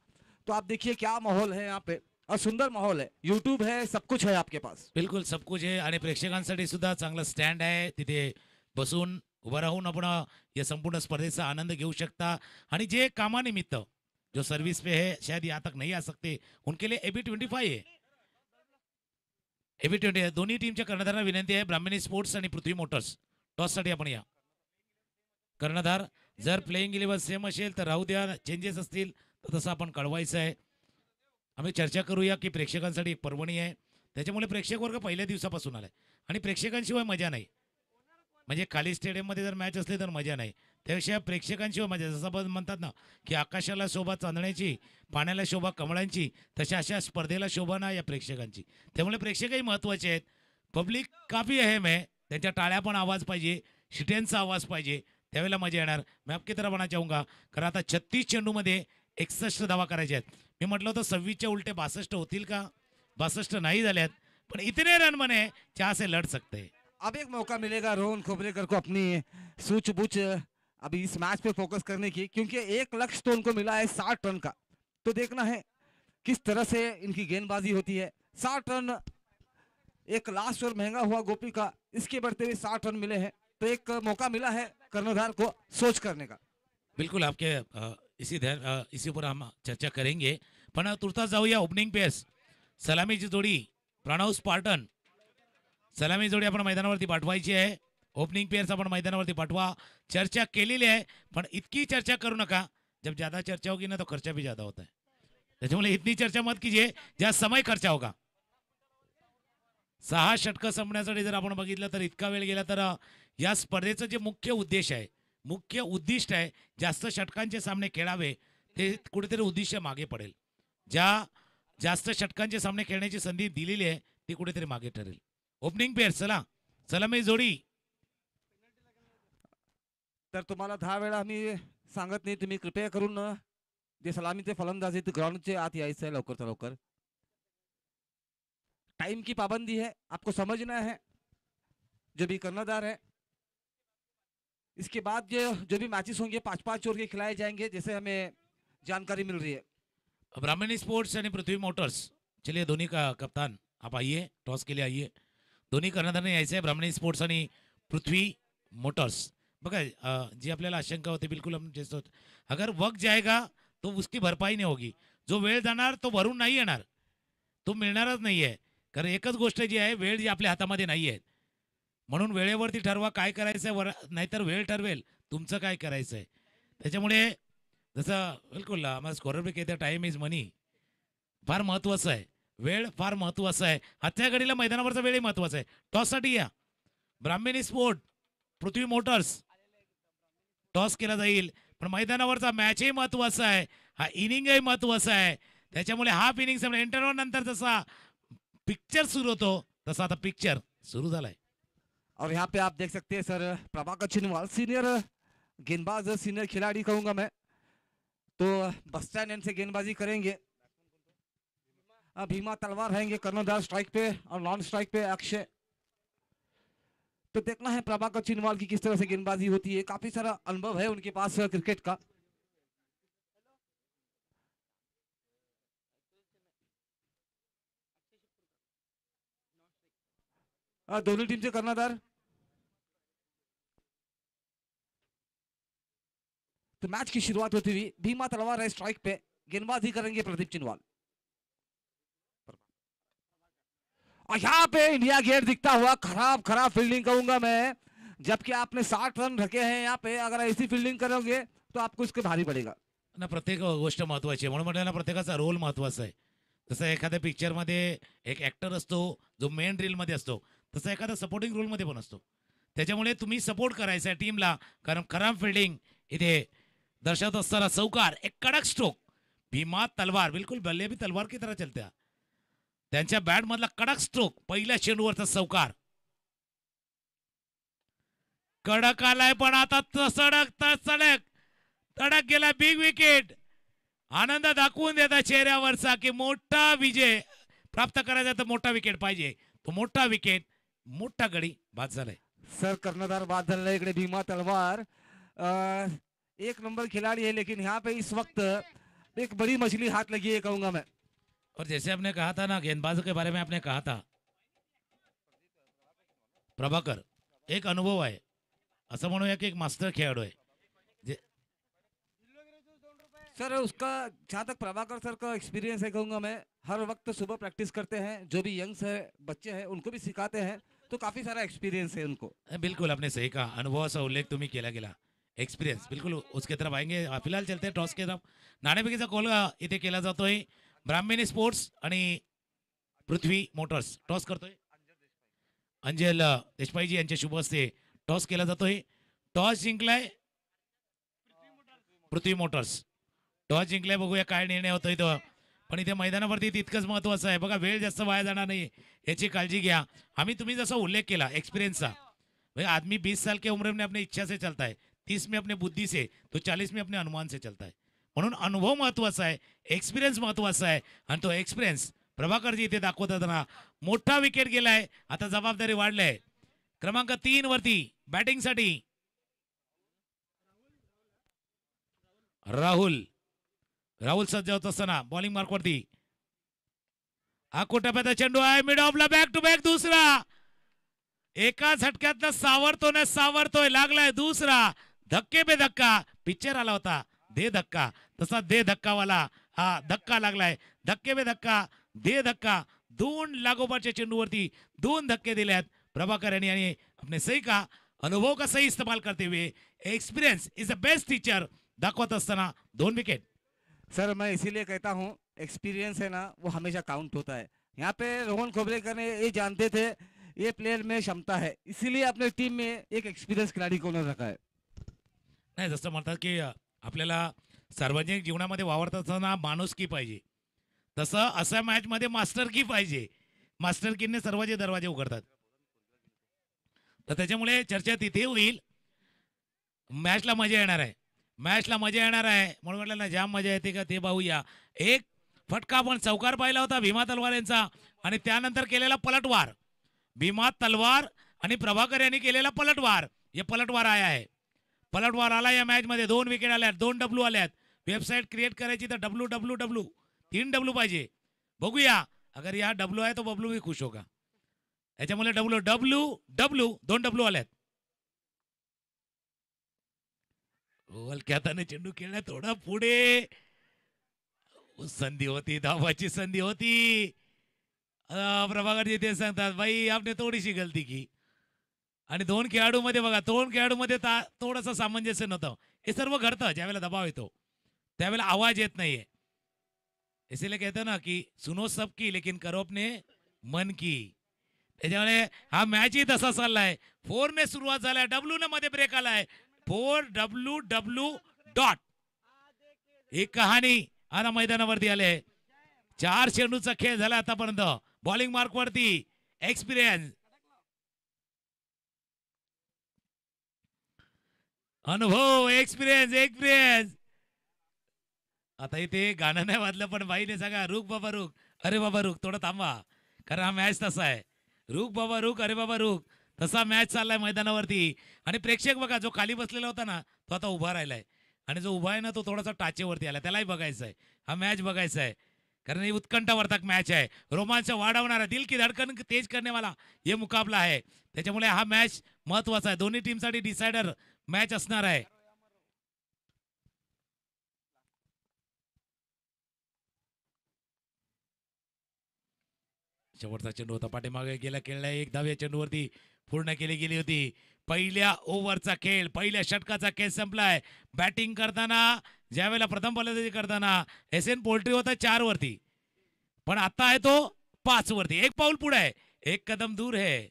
तो आप देखिए क्या माहौल है यहाँ पे, और सुंदर माहौल है. यूट्यूब है, सब कुछ है आपके पास. बिलकुल सब कुछ आहे. आणि प्रेक्षकांसाठी सुद्धा चांगला स्टँड आहे. तिथे बसून उभं राहून आपण या संपूर्ण स्पर्धेचा आनंद घेऊ शकता. आणि जे कामानिमित्त जो सर्विस पे है शायद यहाँ तक नहीं आ सकते, उनके लिए AB 25 है. AV20 दोन्ही टीमच्या कर्णधारांना विनंती आहे, ब्राह्मणी स्पोर्ट्स आणि पृथ्वी मोटर्स टॉससाठी आपण या. कर्णधार जर प्लेइंग 11 सेम असेल तर राहू द्या, चेंजेस असतील तर तसं आपण कळवायचं आहे. आम्ही चर्चा करूया की प्रेक्षकांसाठी एक पर्वणी आहे, त्याच्यामुळे प्रेक्षक वर्ग पहिल्या दिवसापासून आलाय आणि प्रेक्षकांशिवाय मजा नाही. म्हणजे खाली स्टेडियममध्ये जर मॅच असली तर मजा नाही, त्यापेक्षा प्रेक्षकांशिवाय मजा. जसं आपण म्हणतात ना की आकाशाला शोभा चांदण्याची, पाण्याला शोभा कमळांची, तशा अशा स्पर्धेला शोभा ना या प्रेक्षकांची. त्यामुळे प्रेक्षकही महत्त्वाचे आहेत. पब्लिक काफी अहम आहे, त्यांच्या टाळ्या पण आवाज पाहिजे, शिट्यांचा आवाज पाहिजे, त्यावेळेला मजा येणार. मैं आपकी तरह म्हणा चाहूंगा, कारण आता 36 चेंडूमध्ये 61 धावा करायच्या आहेत. मी म्हटलं होतं 26च्या उलटे 62 होतील का, 62 नाही झाल्यात, पण इतने रन बने 4 से लढ सकते हैं. अब एक मौका मिलेगा रोहन खोबरेकर को अपनी सूझबूझ अभी इस मैच पे फोकस करने की, क्योंकि एक लक्ष्य तो उनको मिला है 60 रन का. तो देखना है किस तरह से इनकी गेंदबाजी होती है. 60 रन, एक लास्ट ओवर महंगा हुआ गोपी का, इसके बढ़ते हुए 60 रन मिले हैं, तो एक मौका मिला है कर्णधार को सोच करने का. बिल्कुल आपके इसी ऊपर हम चर्चा करेंगे. पण तुर्तास जाऊया ओपनिंग पेस. सलामीची जोडी प्रणव स्पार्टन, सलामी जोडी आपण मैदानावरती पाठवायची आहे. ओपनिंग पेअर्स आपण मैदानावरती पाठवा. चर्चा केलेली आहे, पण इतकी चर्चा करू नका. जब ज्यादा चर्चा होगी ना तो खर्चा भी ज्यादा होता है, त्याच्यामुळे इतनी चर्चा मत कीजिए ज्या समय खर्चा होगा. 6 षटकं संपण्यासाठी जर आपण बघितलं तर इतका वेळ गेला तर या स्पर्धेचं जे मुख्य उद्देश आहे, मुख्य उद्दिष्ट आहे, जास्त षटकांचे सामने खेळावे, ते कुठेतरी उद्दिष्ट मागे पडेल. ज्या जास्त षटकांचे सामने खेळण्याची संधी दिलेली आहे ती कुठेतरी मागे ठरेल. ओपनिंग पेअर चला, सलामी जोडी. तर तुम्हाला 10 वेळा आम्ही सांगत नाही, तुम्ही कृपया करून जे सलामीचे फलंदाज आहेत ग्राउंडचे आत यायचं आहे लवकर लवकर. टाइम की पाबंदी है, आपको समझना है. जो भी कर्णधार है, इसके बाद जो भी मैचेस होंगे 5-5 ओवर के खिलाए जाएंगे, जैसे हमें जानकारी मिल रही है. ब्राह्मणी स्पोर्ट्स आणि पृथ्वी मोटर्स, चलिए दोन्ही का कप्तान आप आइए, टॉस के लिए आइए. दोन्ही कर्णधारांनी यायचं आहे, ब्राह्मणी स्पोर्ट्स आणि पृथ्वी मोटर्स. बघा जी आपल्याला आशंका होती बिल्कुल हम जैसे अगर वक्त जाएगा तो उसकी भरपाई नहीं होगी. जो वेळ जाणार तो भरून नाही येणार, तो मिळणारच नाही आहे. कारण एकच गोष्ट जी आहे, वेळ जी आपल्या हातामध्ये नाही आहे. म्हणून वेळेवरती ठरवा काय करायचं आहे, नाहीतर वेळ ठरवेल तुमचं काय करायचं आहे. त्याच्यामुळे जसं बिलकुल आम्हाला स्कोरर बी कहते टाईम इज मनी, फार महत्त्वाचं आहे. वेळ फार महत्त्वाचं आहे. आजच्या घडीला मैदानावरचा वेळही महत्त्वाचा आहे. टॉससाठी या. ब्राह्मणी स्पोर्ट पृथ्वी मोटर्स, टॉस केला जाईल, पण मैदानावरचा मॅचही महत्त्वाचा आहे, हा इनिंगही महत्त्वाचा आहे. त्याच्यामुळे हाफ इनिंग समजा इंटरव्हल नंतर जसा पिक्चर सुरू होतो तसा आता पिक्चर सुरू झालाय. और यहाँ पे आप देख सकते हैं सर, प्रभाकर चिनवाल सीनियर गेंदबाज, सीनियर खिलाड़ी कहूंगा मैं, तो बस्टैंड एंड से गेंदबाजी करेंगे. भीमा तलवार रहेंगे कर्णधार स्ट्राइक पे, और नॉन स्ट्राइक पे अक्षय. तो देखना है प्रभाकर चिनवाल की किस तरह से गेंदबाजी होती है. काफी सारा अनुभव है उनके पास क्रिकेट का. दोनों टीम से कर्णधार. तो मैच की शुरुआत होती हुई भीमा तलवार है स्ट्राइक पे, गेंदबाजी करेंगे प्रदीप चिनवाल. और यहाँ पे इंडिया गेट दिखता हुआ, खराब खराब फील्डिंग कहूंगा मैं, जबकि आपने 60 रन रखे हैं यहाँ पे. अगर ऐसी फील्डिंग करोगे तो आपको इसके भारी पड़ेगा ना. प्रत्येक गोष्ट महत्त्वाची आहे, म्हणून म्हटलं ना प्रत्येकाचा रोल महत्त्वाचा आहे. जसं एखाद्या पिक्चरमध्ये एक ॲक्टर असतो जो मेन रीलमध्ये असतो, तसं एखादा सपोर्टिंग रोलमध्ये पण असतो. त्याच्यामुळे तुम्ही सपोर्ट करायचा आहे टीमला, कारण खराब फिल्डिंग इथे दर्शवत असताना चौकार, एक कडक स्ट्रोक. भीमा तलवार बिलकुल बल्ले भी तलवार की तरह चलत्या. त्यांच्या बॅट मधला कडक स्ट्रोक, पहिल्या चेंडूवरचा चौकार. कडक आलाय पण आता सडक तडक गेला. Big wicket. आनंद दाखवून देता चेहऱ्यावरचा की मोठा विजय प्राप्त करायचा तर मोठा विकेट पाहिजे. तो मोठा विकेट, मोठा गडी बाद झालाय. सर कर्णधार बाद झालेला इकडे भीमा तलवार. एक नंबर खिलाड़ी है, लेकिन यहाँ पे इस वक्त एक बड़ी मछली हाथ लगी है कहूंगा मैं. और जैसे आपने कहा था ना, गेंदबाजों के बारे में आपने कहा था, प्रभाकर एक अनुभव आहे, असं म्हणूया की एक मास्टर खेळाडू आहे. सर उसका जहाँ तक प्रभाकर सर का एक्सपीरियंस है कहूँगा मैं, हर वक्त सुबह प्रैक्टिस करते हैं, जो भी यंग्स है बच्चे हैं उनको भी सिखाते हैं, तो काफ़ी सारा एक्सपीरियंस है उनको। बिल्कुल आपने सही कहा, अनुभवाचा उल्लेख तुम्ही केला गेला. एक्सपिरियन्स बिल्कुल उसके तरफ आएंगे. फिलहाल चलते हैं टॉस के तरफ. नाणेफेकीचा कॉल इथे केला जातोय. ब्राह्मणी स्पोर्ट्स आणि पृथ्वी मोटर्स टॉस करतोय. अंजल देशपाईजी यांच्या शुभ हस्ते टॉस केला जातोय. टॉस जिंकलाय पृथ्वी मोटर्स. टॉस जिंकलाय. बघूया काय निर्णय होतोय तो. पण इथे मैदानावरती तितकंच महत्वाचं आहे बघा, वेळ जास्त वाया जाणार नाही याची काळजी घ्या. तुम्ही जसा उल्लेख केला एक्सपिरियन्सचा, भाई आदमी 20 साल के उम्र में अपने इच्छा से चलता है, 30 में अपने बुद्धि से, तो 40 में अपने अनुमान से चलता है. म्हणून अनुभव महत्वाचा आहे, एक्सपिरियन्स महत्वाचा आहे. आणि तो एक्सपिरियन्स प्रभाकरजी इथे दाखवताना मोठा विकेट गेलाय. आता जबाबदारी वाढलाय. क्रमांक 3 वरती बॅटिंगसाठी राहुल सज्ज होत असताना बॉलिंग मार्कवरती टप्प्याचा चेंडू आहे. मिड ऑफला बॅक टू बॅक दुसरा. एका झटक्यात सावरतोय. लागलाय दुसरा. धक्के पे धक्का. पिक्चर आला होता दे धक्का, तसा दे धक्कावाला हा धक्का लागलाय. धक्के पे धक्का, दे धक्का. 2 लागोपाठच्या चेंडूवरती 2 धक्के दिलेत प्रभाकर यांनी. आणि अपने सही का अनुभव का सही इस्तेमाल करते हुए experience is the best teacher दाखवत असताना 2 विकेट. सर मैं इसीलिए कहता हूँ एक्सपीरियंस है ना वो हमेशा काउंट होता है. यहाँ पे रोहन खोबरेकर ने ये जानते थे ये प्लेयर में क्षमता है, इसीलिए अपने टीम में एक एक्सपीरियंस खिलाड़ी को उन्होंने रखा है. नाही, जसं म्हणतात की आपल्याला सार्वजनिक जीवनामध्ये वावरत असताना माणुसकी पाहिजे, तसं अशा मॅचमध्ये मास्टरकी पाहिजे. मास्टरकीने सर्वांचे दरवाजे उघडतात. तर त्याच्यामुळे चर्चा तिथे होईल. मॅचला मजा येणार आहे. म्हणून म्हटलं ना जाम मजा येते का ते पाहूया. एक फटका आपण चौकार पाहिला होता भीमा तलवार यांचा, आणि त्यानंतर केलेला पलटवार. भीमा तलवार आणि प्रभाकर यांनी केलेला पलटवार. हे पलटवार आहे. पलटवार आला या मॅच मध्ये. 2 विकेट आल्यात, 2 डब्ल्यू आल्यात. वेबसाईट क्रिएट करायची तर WWW 3 डब्ल्यू पाहिजे. बघूया अगर या डब्ल्यू आहे तो बबलू भी खुश होगा. याच्यामुळे WWW 2 डब्ल्यू आल्यात. हलक्याताने चेंडू खेळण्या थोडा पुढे. संधी होती, धावाची संधी होती. प्रभाकर जी ते सांगतात भाई आपने थोडीशी गलती की. आणि 2 खेळाडूमध्ये बघा, 2 खेळाडूमध्ये थोडंसं सामंजस्य नव्हतं. हे सर्व घडतं ज्यावेळेला दबाव येतो, त्यावेळेला आवाज येत नाहीये. इसीलिए कहते ना की सुनो सबकी लेकिन करो अपने मन की. त्याच्यामुळे हा मॅचही तसा चाललाय. 4 ने सुरुवात झालाय, W ने मध्ये ब्रेक आलाय. 4WW डॉट एक कहाणी आता मैदानावरती आले. 4 चेंडूचा खेळ झाला आतापर्यंत. बॉलिंग मार्क वरती एक्सपिरियन्स, अनुभव, एक्सपिरियन्स. आता इथे गाणं नाही वाजलं पण बाईने सांगा रुक बाबा रुक, अरे बाबा रुक, थोडं थांबा, कारण हा मॅच तसा आहे. रुक बाबा रुक, अरे बाबा रुक, तसा मॅच चाललाय मैदानावरती. आणि प्रेक्षक बघा, जो खाली बसलेला होता ना तो आता उभा राहिलाय, आणि जो उभा आहे ना तो थोडासा टाचेवरती आला. त्यालाही बघायचं आहे, हा मॅच बघायचा आहे, कारण ही उत्कंठावर्धक मॅच आहे. रोमांच वाढवणारा, दिल की धडकन तेज करने वाला हे मुकाबला आहे. त्याच्यामुळे हा मॅच महत्वाचा आहे. दोन्ही टीमसाठी डिसायडर मॅच असणार आहे. शेवटचा चेंडू होता, पाठीमागे गेला, खेळला. 1 धाव या चेंडूवरती पूर्ण केली गेली होती. पहिल्या ओव्हरचा खेळ, पहिल्या षटकाचा खेळ संपलाय. बॅटिंग करताना, ज्यावेळेला प्रथम फलंदाजी करताना SN पोल्ट्री होता 4 वरती, पण आता आहे तो 5 वरती. 1 पाऊल पुढे आहे, 1 कदम दूर है,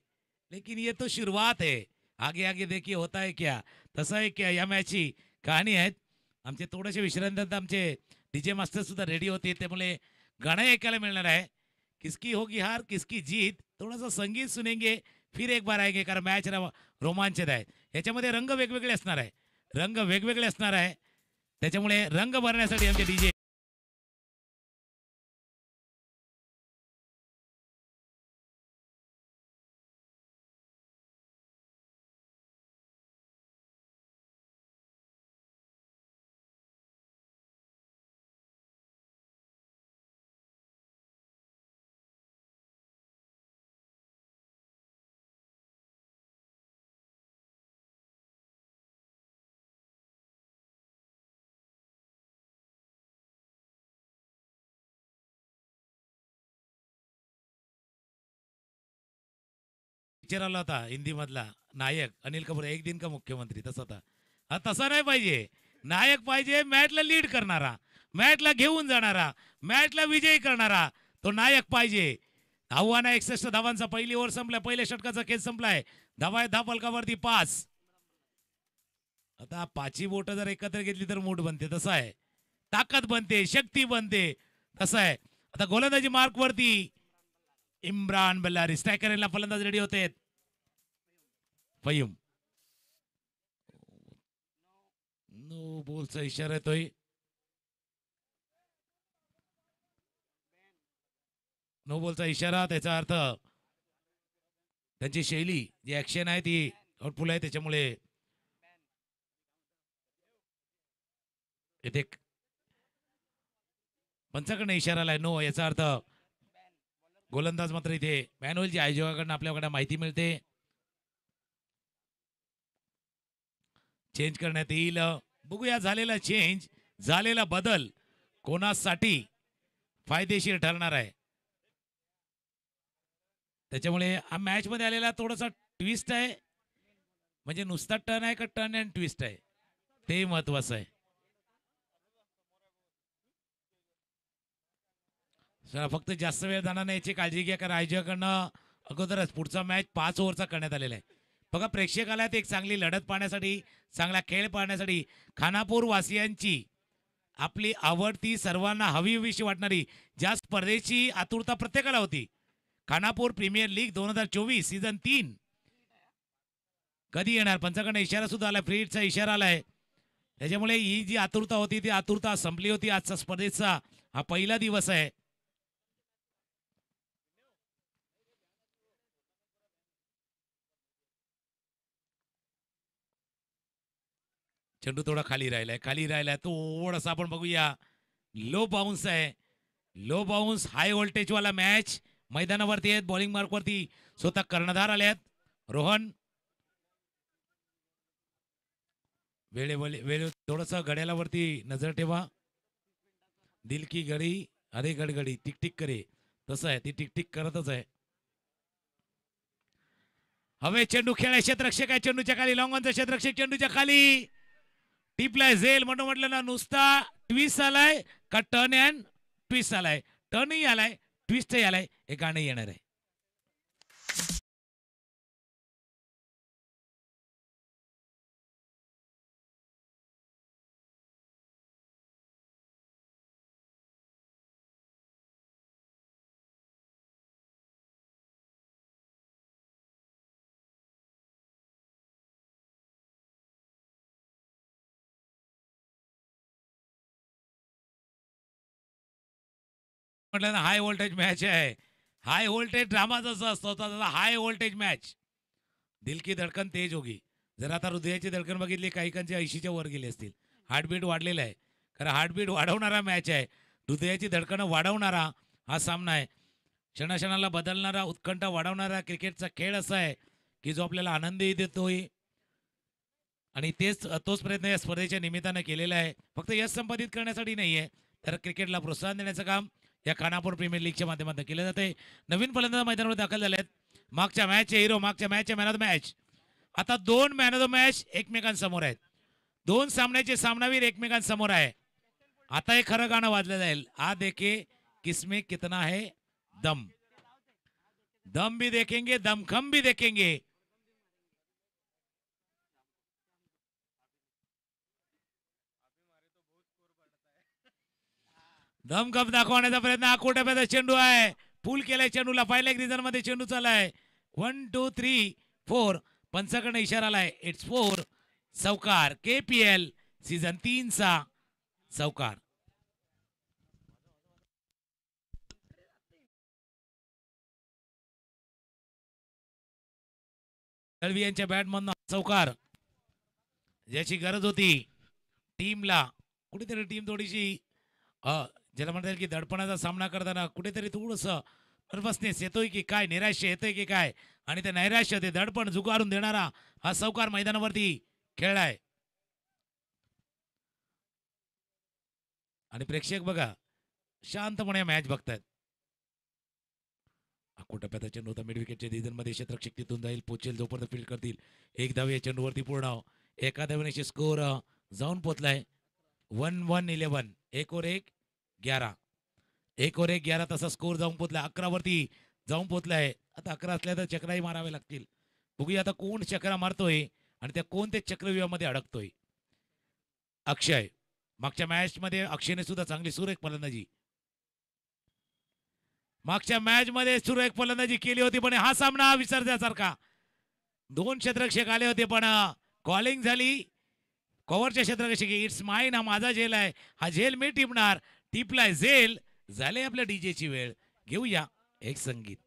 लेकिन ये तो शुरुआत है. आगे आगे देखिए होता है क्या. तसं आहे क्या या मॅचची कहाणी आहेत. आमचे थोडेसे विश्रांती, आमचे DJ मास्टर सुद्धा रेडी होते, त्यामुळे गाणं ऐकायला मिळणार आहे. किसकी होगी हार किसकी जीत, थोडासा संगीत सुनेंगे फिर एक बार आएंगे, कारण मॅच रोमांचित आहे. याच्यामध्ये रंग वेगवेगळे असणार आहे. त्याच्यामुळे रंग भरण्यासाठी आमचे DJ पिक्चर आला होता हिंदी मधला नायक अनिल कपूर एक दिन का मुख्यमंत्री तसा होता. हा तसा नाही पाहिजे. नायक पाहिजे मॅचला लीड करणारा, मॅचला घेऊन जाणारा, मॅचला विजयी करणारा तो नायक पाहिजे. आव्हान 61 धावांचा पहिली ओव्हर संपल्या, पहिल्या षटकाचा खेळ संपलाय. धावा आहे 10 फलकावरती 5. आता पाची बोट जर एकत्र घेतली तर मूठ बनते तसं आहे, ताकद बनते, शक्ती बनते तसं आहे. आता गोलंदाजी मार्क वरती इम्रान बल्लारी, स्ट्रायकरला फलंदाज रेडी होते. फयूम नो बॉलचा इशारा येतोय. नो बॉलचा इशारा, त्याचा अर्थ त्यांची शैली जी ऍक्शन आहे ती आउटफुल आहे, त्याच्यामुळे इथे पंचाकडनं इशारा आलाय नो, याचा अर्थ गोलंदाज मात्र इथे बॅन होईल. जी आयोजकाकडनं आपल्याकडे माहिती मिळते चेंज करण्यात येईल. बघूया झालेला चेंज, झालेला बदल कोणासाठी फायदेशीर ठरणार आहे. त्याच्यामुळे हा मॅच मध्ये आलेला थोडासा ट्विस्ट आहे, म्हणजे नुसता टर्न आहे का टर्न अँड ट्विस्ट आहे ते महत्वाचं आहे. फक्त जास्त वेळ जाणार नाही याची काळजी घ्या, कारण आयोजकांकडनं अगोदरच पुढचा मॅच 5 ओव्हरचा करण्यात आलेला आहे. बघा प्रेक्षकाला एक चांगली लढत पाहण्यासाठी, चांगला खेळ पाहण्यासाठी, खानापूर वासियांची आपली आवडती, सर्वांना हवीशी वाटणारी ज्या स्पर्धेची आतुरता प्रत्येकाला होती, खानापूर प्रीमियर लीग 2024 सीझन 3 कधी येणार, पंचाकडनं इशारा सुद्धा आलाय, फ्री हिटचा इशारा आलाय. त्याच्यामुळे ही जी आतुरता होती ती आतुरता संपली होती. आजचा स्पर्धेचा हा पहिला दिवस आहे. चेंडू थोडा खाली राहिलाय थोडासा आपण बघूया. लो बाउन्स आहे, लो बाउन्स हाय व्होल्टेज वाला मॅच मैदानावरती आहेत. बॉलिंग मार्क वरती स्वतः कर्णधार आले आहेत. रोहन वेळे थोडस घड्याळावरती नजर ठेवा. दिल की घडी अरे गडगडी टिक टिक करे, तसं आहे, ती टिक टिक करतच आहे. हवे चेंडू खेळाय, क्षेत्ररक्षक आहे चेंडूच्या खाली, लॉंगॉनचा क्षेत्ररक्षक चेंडूच्या खाली टिपलाय. झेल म्हणून म्हटलं ना, नुसता ट्विस्ट आलाय का टर्न अँड ट्विस्ट आलाय, टर्नही आलाय ट्विस्टही आलाय, हे गाणं येणार आहे. म्हटलं ना हाय व्होल्टेज मॅच आहे. हाय व्होल्टेज ड्रामा जसा असतो तसा हाय व्होल्टेज मॅच. दिल की धडकन तेज होगी. जर आता हृदयाची धडकन बघितली, काहीकांची 80च्या वर गेली असतील. हार्टबीट वाढलेला आहे, कारण हार्टबीट वाढवणारा मॅच आहे. हृदयाची धडकन वाढवणारा हा सामना आहे. क्षणाक्षणाला बदलणारा, उत्कंठा वाढवणारा क्रिकेटचा खेळ असा आहे की जो आपल्याला आनंदही देतोय, आणि तोच प्रयत्न या स्पर्धेच्या निमित्तानं केलेला आहे. फक्त यश संपादित करण्यासाठी नाही आहे, तर क्रिकेटला प्रोत्साहन देण्याचं काम या खानापूर प्रीमियर लीगच्या माध्यमातून केलं जाते. नवीन फलंदाज मैदानावर दाखल झाले आहेत. मागच्या मॅचचे हिरो, मागच्या मॅचचे मॅन ऑफ द मॅच. आता 2 मॅन ऑफ द मॅच एकमेकांसमोर आहेत. 2 सामन्याचे सामनावीर एकमेकांसमोर आहे. आता हे खरं गाणं वाजलं जाईल, आ देखे किसमें कितना है दम. दम भी देखेंगे, दमखम भी देखेंगे. दमखम दाखवण्याचा प्रयत्न, आकोट्यामध्ये चेंडू आहे, फुल केलाय चेंडूला, पहिल्या एक रिझन मध्ये चेंडू चालाय. 1 2 3 4 पंचाकडनं इशारा आलाय. इट्स 4 चौकार. KPL सीझन 3 चा चौकार. दळवी यांच्या बॅटमधनं चौकार, ज्याची गरज होती टीमला. कुठेतरी टीम थोडीशी ज्याला म्हणता येईल की दडपणाचा सामना करताना कुठेतरी थोडस नर्वसनेस येतोय की काय, नैराश्य येतोय की काय, आणि ते नैराश्य, ते दडपण झुगारून देणारा हा चौकार मैदानावरती खेळलाय. आणि प्रेक्षक बघा शांतपणे मॅच बघतायत. टप्प्याचा चेंडू होता मिड विकेटच्या डिझनमध्ये क्षेत्ररक्षक तिथून जाईल पोचेल जोपर्यंत फील्ड करतील एक धाव या चेंडूवरती पूर्ण एका धावेने स्कोर जाऊन पोचलाय 1-1-11 1 और 1 11 1 और 1 11 तसा स्कोर जाऊन पोचलाय 11 वरती जाऊन पोचलाय आता 11 असल्या तर चक्राही मारावे लागतील बघूया आता कोण चक्रा मारतोय आणि त्या कोण ते चक्रव्यूहामध्ये अडकतोय अक्षय मागच्या मॅच मध्ये अक्षयने सुद्धा चांगली सुरेख फलंदाजी मागच्या मॅच मध्ये सुरेख फलंदाजी केली होती पण हा सामना विसरण्यासारखा 2 क्षेत्ररक्षक आले होते पण कॉलिंग झाली कव्हरच्या क्षेत्ररक्षक इट्स माइन हा माझा झेल आहे हा झेल मी टिपणार टिपलाय झेल झाले आपल्या डीजेची वेळ घेऊया एक संगीत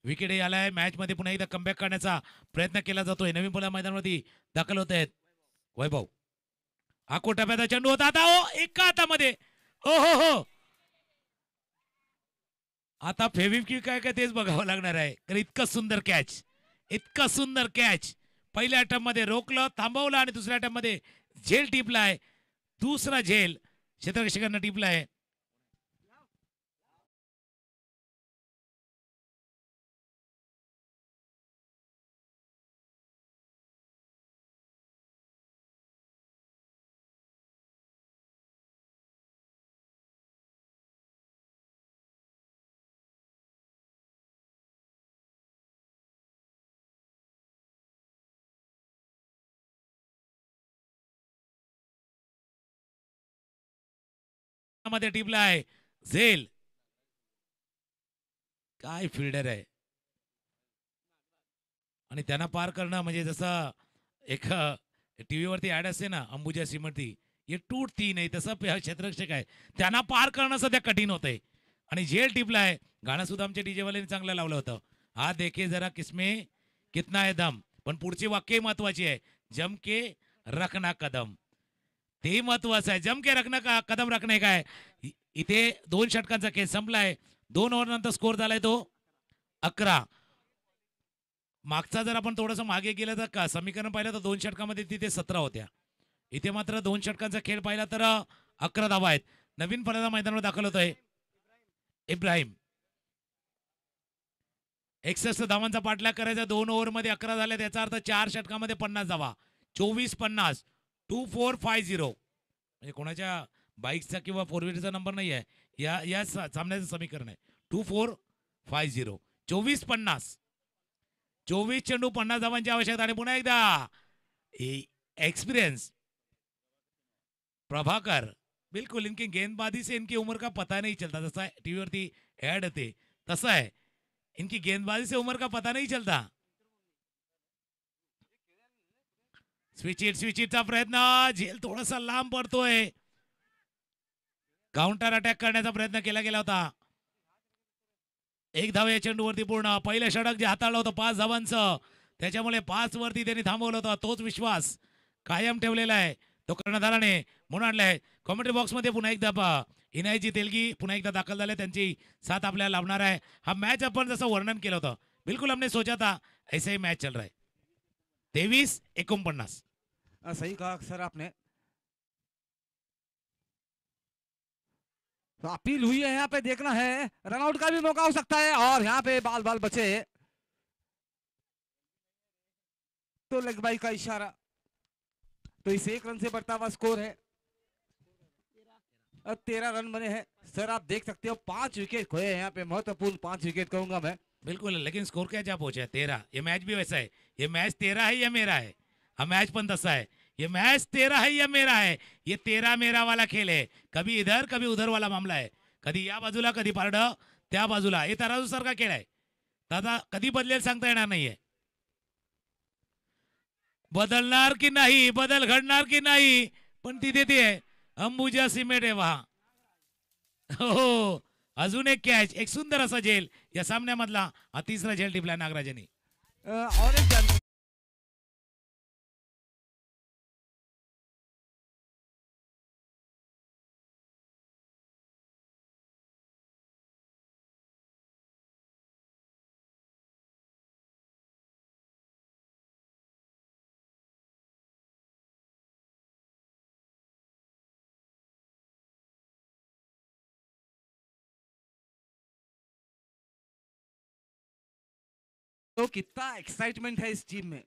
विकेट आलाय मॅच मध्ये पुन्हा एकदा कमबॅक करण्याचा प्रयत्न केला जातोय नवीन पुन्हा मैदानावरती दाखल होत आहेत वैभव हा टप्प्याचा चेंडू होता आता एका हातामध्ये ओ हो आता फेविक्विक काय काय तेच बघावं लागणार आहे कारण इतकं सुंदर कॅच पहिल्या अटॅम्प मध्ये रोखलं थांबवलं आणि दुसऱ्या अटॅम्प मध्ये झेल टिपलाय दुसरा झेल क्षेत्ररक्षकांना टिपलाय मध्ये टिपलाय झेल काय फिल्डर आहे आणि त्यांना पार करणं म्हणजे जसं एक टीव्ही वरती ऍड असते ना अंबुजा सिमरती ये टूटती नाही तसं क्षेत्ररक्षक आहे त्यांना पार करणं सध्या कठीण होतंय आणि झेल टिपलाय गाणं सुद्धा आमच्या डीजे वाल्याने चांगलं लावलं होतं हा देखे जरा किसमे कितना है दम पण पुढची वाक्य महत्वाची आहे जमके रखना कदम ते महत्वाचं आहे जमके रखना का कदम रखणे काय इथे 2 षटकांचा खेळ संपलाय 2 ओव्हर नंतर स्कोर झालाय तो 11 मागचा जर आपण थोडंसं मागे गेलं तर का समीकरण पाहिलं तर 2 षटकामध्ये तिथे 17 होत्या इथे मात्र 2 षटकांचा खेळ पाहिला तर 11 धावा आहेत नवीन फलंदाज मैदानावर दाखल होतोय इब्राहिम 61 धावांचा पाठलाग करायचा 2 ओव्हर मध्ये 11 झाले त्याचा अर्थ 4 षटकामध्ये 50 धावा 24-50 2450 म्हणजे कोणाच्या बाईकचा किंवा 4 व्हीलरचा नंबर नाही आहे या सामन्याचं समीकरण आहे 2450 24 चेंडू 50 धावांची आवश्यकता आणि पुन्हा एकदा एक्सपीरियंस प्रभाकर बिल्कुल इनकी गेंदबाजी से इनकी उम्र का पता नहीं चलता जैसा टीवी वरती ऐड होते तसा है इनकी गेंदबाजी से उम्र का पता नहीं चलता स्विचिटचा प्रयत्न झेल थोडासा लांब पडतोय काउंटर अटॅक करण्याचा प्रयत्न केला गेला होता एक धाव या चेंडूवरती पूर्ण पहिलं षटक जे हाताळलं होतं 5 धावांचं त्याच्यामुळे 5 वरती त्यांनी थांबवलं होतं तोच विश्वास कायम ठेवलेला आहे तो कर्णधाराने म्हणून आणलाय कॉमेंट्री बॉक्स मध्ये पुन्हा एकदा इनायजी तेलगी पुन्हा एकदा दाखल झाले त्यांची साथ आपल्याला लाभणार आहे हा मॅच आपण जसं वर्णन केलं होतं बिल्कुल हमने सोचा था ऐसा ही मैच चल रहा है 23-49 सही कहा सर आपने तो अपील हुई है यहाँ पे देखना है रनआउट का भी मौका हो सकता है और यहाँ पे बाल बाल बचे तो लेग बाई का इशारा तो इस 1 रन से बढ़ता हुआ स्कोर है 13 रन बने हैं सर आप देख सकते हो 5 विकेट खोए हैं यहाँ पे महत्वपूर्ण 5 विकेट कहूंगा मैं बिल्कुल, लेकिन स्कोर क्या पहुंचा है 13। ये मैच भी वैसा है, ये मैच 13 है या मेरा है, हा मैच पण तसा आहे, ये मैच 13 है या मेरा है, ये 13 मेरा वाला खेल है, कभी इधर कभी उधर वाला मामला आहे, कधी या बाजूला कधी पारडं त्या बाजूला, हे तराजू सारखा खेळ आहे. दादा कधी बदलेल सांगता येणार नाहीये, बदलणार की नाही, बदल घडणार की नाही, पण तिथे ते अंबुजा सिमेंट आहे वहा. हो, अजून एक कॅच, एक सुंदर असा झेल या सामन्यामधला, हा तिसरा झेल टिपला नागराजनी. और एक जानकारी तो कितना एक्साइटमेंट है इस टीम में।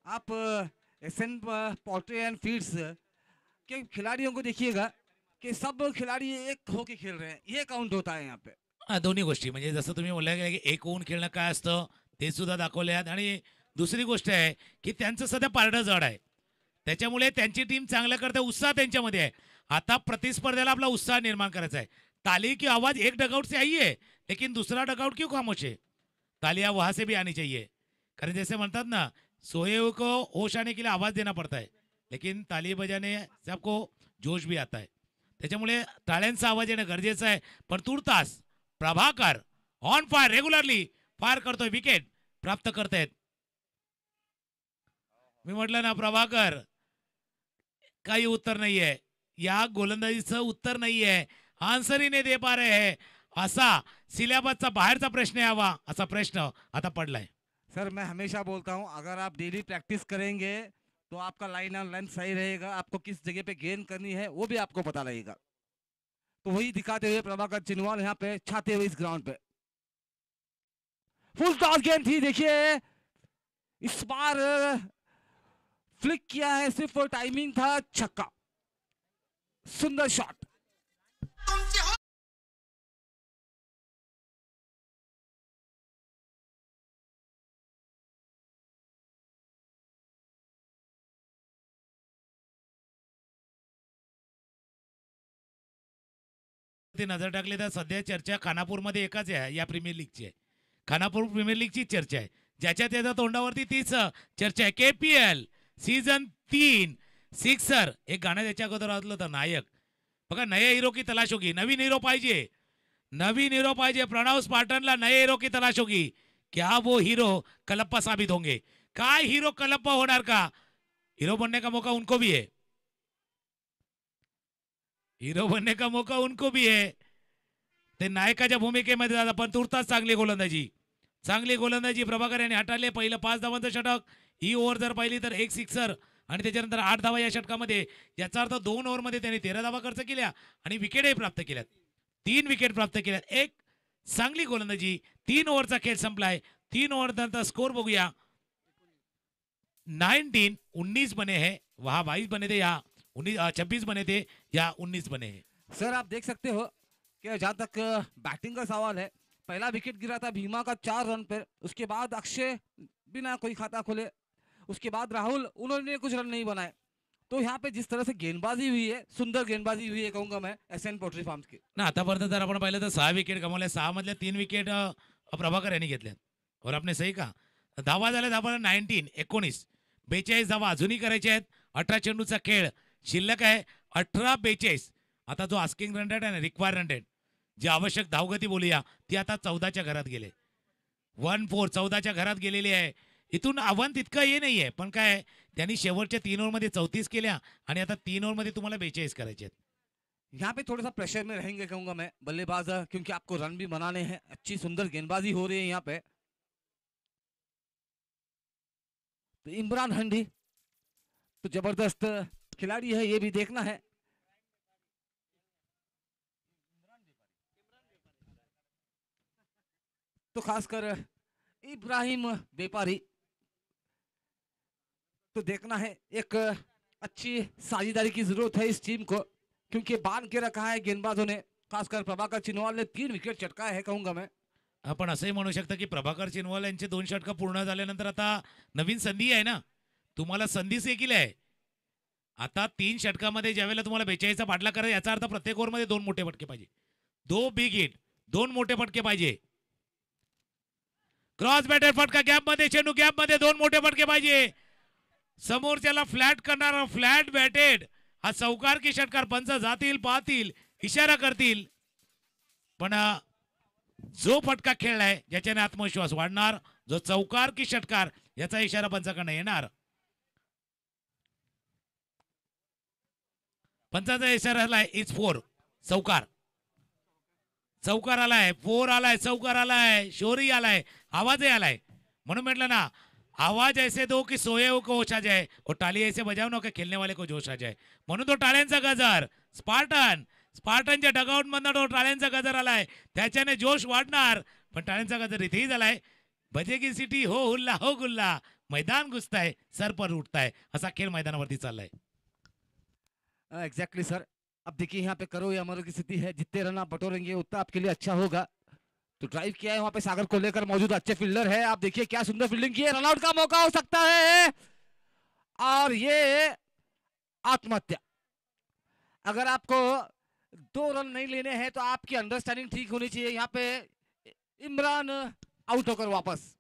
आप एसएन पोल्ट्री एंड फीड्स के खिलाड़ियों को देखिएगा कि सब खिलाड़ी एक होके खेल रहे हैं, ये काउंट होता है यहाँ पे। हा, दोन्ही गोष्टी म्हणजे जसं तुम्ही बोलला की एक होऊन खेळणं काय असतं ते सुद्धा दाखवले आहेत. आणि दुसरी गोष्ट आहे की त्यांचं सध्या पारडं जड आहे, त्याच्यामुळे त्यांची टीम चांगलं करते, उत्साह त्यांच्यामध्ये आहे. आता प्रतिस्पर्धेला आपला उत्साह निर्माण करायचा आहे. ताली की आवाज एक डगआउट से आई है, लेकिन दूसरा डगआउट क्यों खामोश है, तालियां वहां से भी आनी चाहिए. कारण जैसे म्हणतात ना, सोए हुए को होश आने के लिए आवाज देना पड़ता है, लेकिन ताली बजाने से आपको जोश भी आता है. त्याच्यामुळे टाळ्यांचा आवाज येणं गरजेचं आहे. पण तुर्तास Prabhakar on fire, regularly fire करतोय, विकेट प्राप्त करतायत. मी म्हटलं ना प्रभाकर, काही उत्तर नाहीये या गोलंदाजीचं, उत्तर नाहीये, आन्सर ही नाही दे पा रहे है, असा सिलेबसचा बाहेरचा प्रश्न यावा असा प्रश्न आता पडलाय. सर मैं हमेशा बोलता हूँ, अगर आप डेली प्रैक्टिस करेंगे तो आपका लाइन ऑन लाइन सही रहेगा, आपको किस जगह पे गेंद करनी है वो भी आपको पता रहेगा. तो वही दिखाते हुए प्रभाकर चिनवाल यहाँ पे छाते हुए इस ग्राउंड पे. फुल टॉस गेंद थी, देखिए इस बार फ्लिक किया है, सिर्फ टाइमिंग था, छक्का, सुंदर शॉट. ते नजर टाकली तर सध्या चर्चा खानापूरमध्ये एकाच आहे, या प्रीमियर लीगची आहे. खानापूर प्रीमियर लीगची चर्चा आहे, ज्याच्या त्याच्या तोंडावरती तीच चर्चा आहे. KPL सीझन 3 सिक्सर, एक गाणं त्याच्या अगोदर वाजलं होतं, नायक. बघा, नये हिरो की तलाश होगी, नवीन हिरो पाहिजे, नवीन हिरो पाहिजे. प्रणव स्पार्टनला नए हिरो की तलाश होगी, क्या वो हीरो कलप्पा साबित होंगे, काय हिरो कलप्पा होणार का, हिरो बनने का मौका उनको भी है, हिरो बनने का मौका उनको भी है. ते नायकाच्या भूमिकेमध्ये जातात, पण तुर्तास चांगली गोलंदाजी, चांगली गोलंदाजी प्रभाकर यांनी हाताळले. पहिलं 5 धावांचं षटक, ही ओव्हर जर पाहिली तर एक सिक्सर आणि त्याच्यानंतर 8 धावा या षटकामध्ये, याचा अर्थ 2 ओव्हरमध्ये त्यांनी 13 धावा खर्च केल्या आणि विकेटही प्राप्त केल्यात, 3 विकेट प्राप्त केल्यात. एक चांगली गोलंदाजी. 3 ओव्हरचा खेळ संपलाय. 3 ओव्हर नंतर स्कोर बघूया. 19 बने हैं, वहां 22 बने थे, यहाँ 26 बने थे, या 19 बने हैं. सर आप देख सकते हो कि जहाँ तक बैटिंग का सवाल है, पहला विकेट गिरा था भीमा का 4 रन पर, उसके बाद अक्षय बिना कोई खाता खोले, उसके बाद राहुल, उन्होंने कुछ रन नहीं बनाए. तो यहाँ पे जिस तरह से गेंदबाजी हुई है, सुंदर गेंदबाजी हुई है कहूंगा मैं एसएन पोल्ट्री फार्म्स की. ना आतापर्यंत जर आपण पाहिलं तर 6 विकेट गमावल्या, 6 मधल्या 3 विकेट प्रभाकर यांनी घेतल्यात. और आपने सही का, धावा झाल्या, धावा 19 42 धावा अजूनही करायच्या आहेत. 18 चेंडूचा खेळ शिल्लक आहे, 18-42. आता जो आस्किंग रन रेट आहे ना, रिक्वायर रन रेट, जे आवश्यक धावगती बोलूया, ती आता 14च्या घरात गेले. 1-4 14च्या घरात गेलेली आहे. इथून आव्हान तितकं हे नाही आहे, पण काय त्यांनी शेवटच्या 3 ओव्हरमध्ये 34 केल्या आणि आता 3 ओव्हरमध्ये तुम्हाला 42 करायचे आहेत. यहाँ पे थोड़ा सा प्रेशर में रहेंगे कहूंगा मैं बल्लेबाज, क्योंकि आपको रन भी बनाने हैं. अच्छी सुंदर गेंदबाजी हो रही है यहाँ पे. तो इमरान हंडी तो जबरदस्त खिलाड़ी है, ये भी देखना है. तो खासकर इब्राहिम व्यापारी, तो देखना है, एक अच्छी साझेदारी की जरूरत है इस टीम को, क्योंकि बांध के रखा है गेंदबाजों ने. खासकर प्रभाकर चिनवाल ने 3 विकेट चटकाए है कहूंगा मैं. आपण असंही म्हणू शकता की प्रभाकर चिनवाल यांचे 2 षटकं पूर्ण झाल्यानंतर आता नवीन संधी आहे ना, तुम्हाला संधीच एकील आहे. आता 3 षटकामध्ये ज्यावेळेला तुम्हाला 42चा पाठलाग करायचा याचा अर्थ प्रत्येक ओव्हरमध्ये 2 मोठे फटके पाहिजे. 2 बिग हिट, 2 मोठे फटके पाहिजे. क्रॉस बॅटर फटका गॅपमध्ये, चेंडू गॅपमध्ये 2 मोठे फटके पाहिजे. समोरच्याला फ्लॅट करणारा फ्लॅट बॅटेड हा चौकार की षटकार पंच जातील, पाहतील, इशारा करतील. पण जो फटका खेळलाय ज्याच्याने आत्मविश्वास वाढणार, जो चौकार की षटकार याचा इशारा पंचाकडनं येणार. पंचाचा इशारा आलाय इट्स 4 चौकार. चौकार आलाय, 4 आलाय, चौकार आलाय, शोरी आलाय, आवाजही आलाय. म्हणून म्हटलं ना, आवाज ऐसे दो की सोए को होश आ जाए और टाली ऐसे बजाव ना की खेळने वाले को जोश आ जाए. म्हणून तो टाळ्यांचा गजर स्पार्टनच्या डगआउट मधनं तो टाळ्यांचा गजर आलाय, त्याच्याने जोश वाढणार. पण टाळ्यांचा गजर इथेही झालाय. बजेगी सिटी हो हुल्ला हो गुल्ला, मैदान घुसताय, सर पर उठताय, असा खेळ मैदानावरती चाललाय. Exactly sir. अब देखिए यहाँ पे करो या मरो की स्थिति है, जितने रन आप बटोरेंगे उतना आपके लिए अच्छा होगा. तो ड्राइव किया है वहां पे सागर को लेकर मौजूद अच्छे फील्डर है. आप देखिए क्या सुंदर फील्डिंग की है, रनआउट का मौका हो सकता है और ये आत्महत्या. अगर आपको 2 रन नहीं लेने हैं तो आपकी अंडरस्टैंडिंग ठीक होनी चाहिए. यहाँ पे इमरान आउट होकर वापस.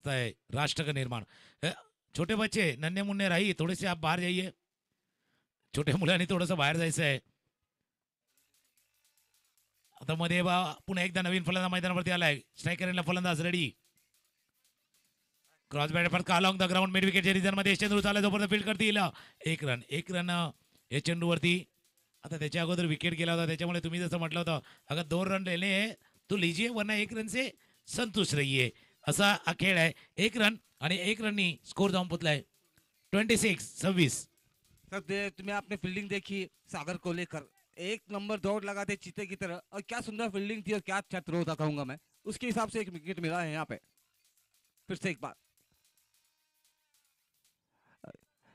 है राष्ट्र का निर्माण. छोटे बच्चे नन्हे मुन्ने राही, थोड़े से आप बाहर जाइए. छोटे मुलांनी थोडंसं बाहेर जायचं आहे. आता मध्ये पुन्हा एकदा नवीन फलंदाज मैदानावरती आलाय. स्ट्रायकरला फलंदाज रेडी. क्रॉस बॅट फटका अलॉंग द ग्राउंड मिड विकेटच्या रिझन मध्ये चेंडू चालला, जोपर्यंत फील्ड करतील 1 रन या चेंडूवरती. आता त्याच्या अगोदर विकेट गेला होता, त्याच्यामुळे तुम्ही जसं म्हटलं होतं अगर 2 रन लेने तो लीजिए वरना 1 रन से संतुष्ट रहिए, असा हा खेळ आहे. 1 रन आणि 1 रननी स्कोर जाऊन पोचलाय 26-26. सर तुम्हें आपने फील्डिंग देखी सागर को लेकर, 1 नंबर दौड़ लगाते चीते की तरह, और क्या सुंदर फील्डिंग थी और क्या अच्छा थ्रो था कहूंगा मैं. उसके हिसाब से 1 विकेट मिला है यहाँ पे. फिर से एक बार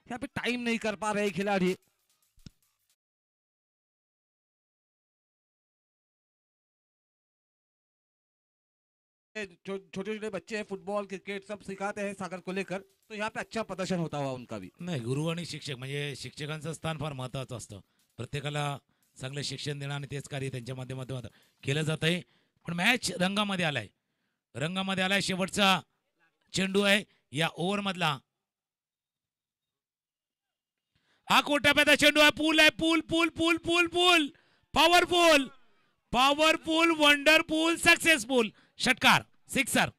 यहाँ पे टाइम नहीं कर पा रहे खिलाड़ी. छोटे छोटे बच्चे हैं, फुटबॉल क्रिकेट सब सिखाते हैं सागर को लेकर, तो यहाँ पे अच्छा प्रदर्शन होता हुआ उनका भी. नाही, गुरु आणि शिक्षक म्हणजे शिक्षकांचं स्थान फार महत्त्वाचं असतं. प्रत्येकाला चांगलं शिक्षण देणं आणि तेच कार्य त्यांच्या माध्यमातून केलं जात आहे. पण मॅच रंगामध्ये आलाय. शेवटचा चेंडू आहे या ओव्हर मधला. हा कोट्यापैदा चेंडू आहे. पूल आहे, पूल पॉवरफुल वंडरफुल सक्सेसफुल षटकार, सिक्सर.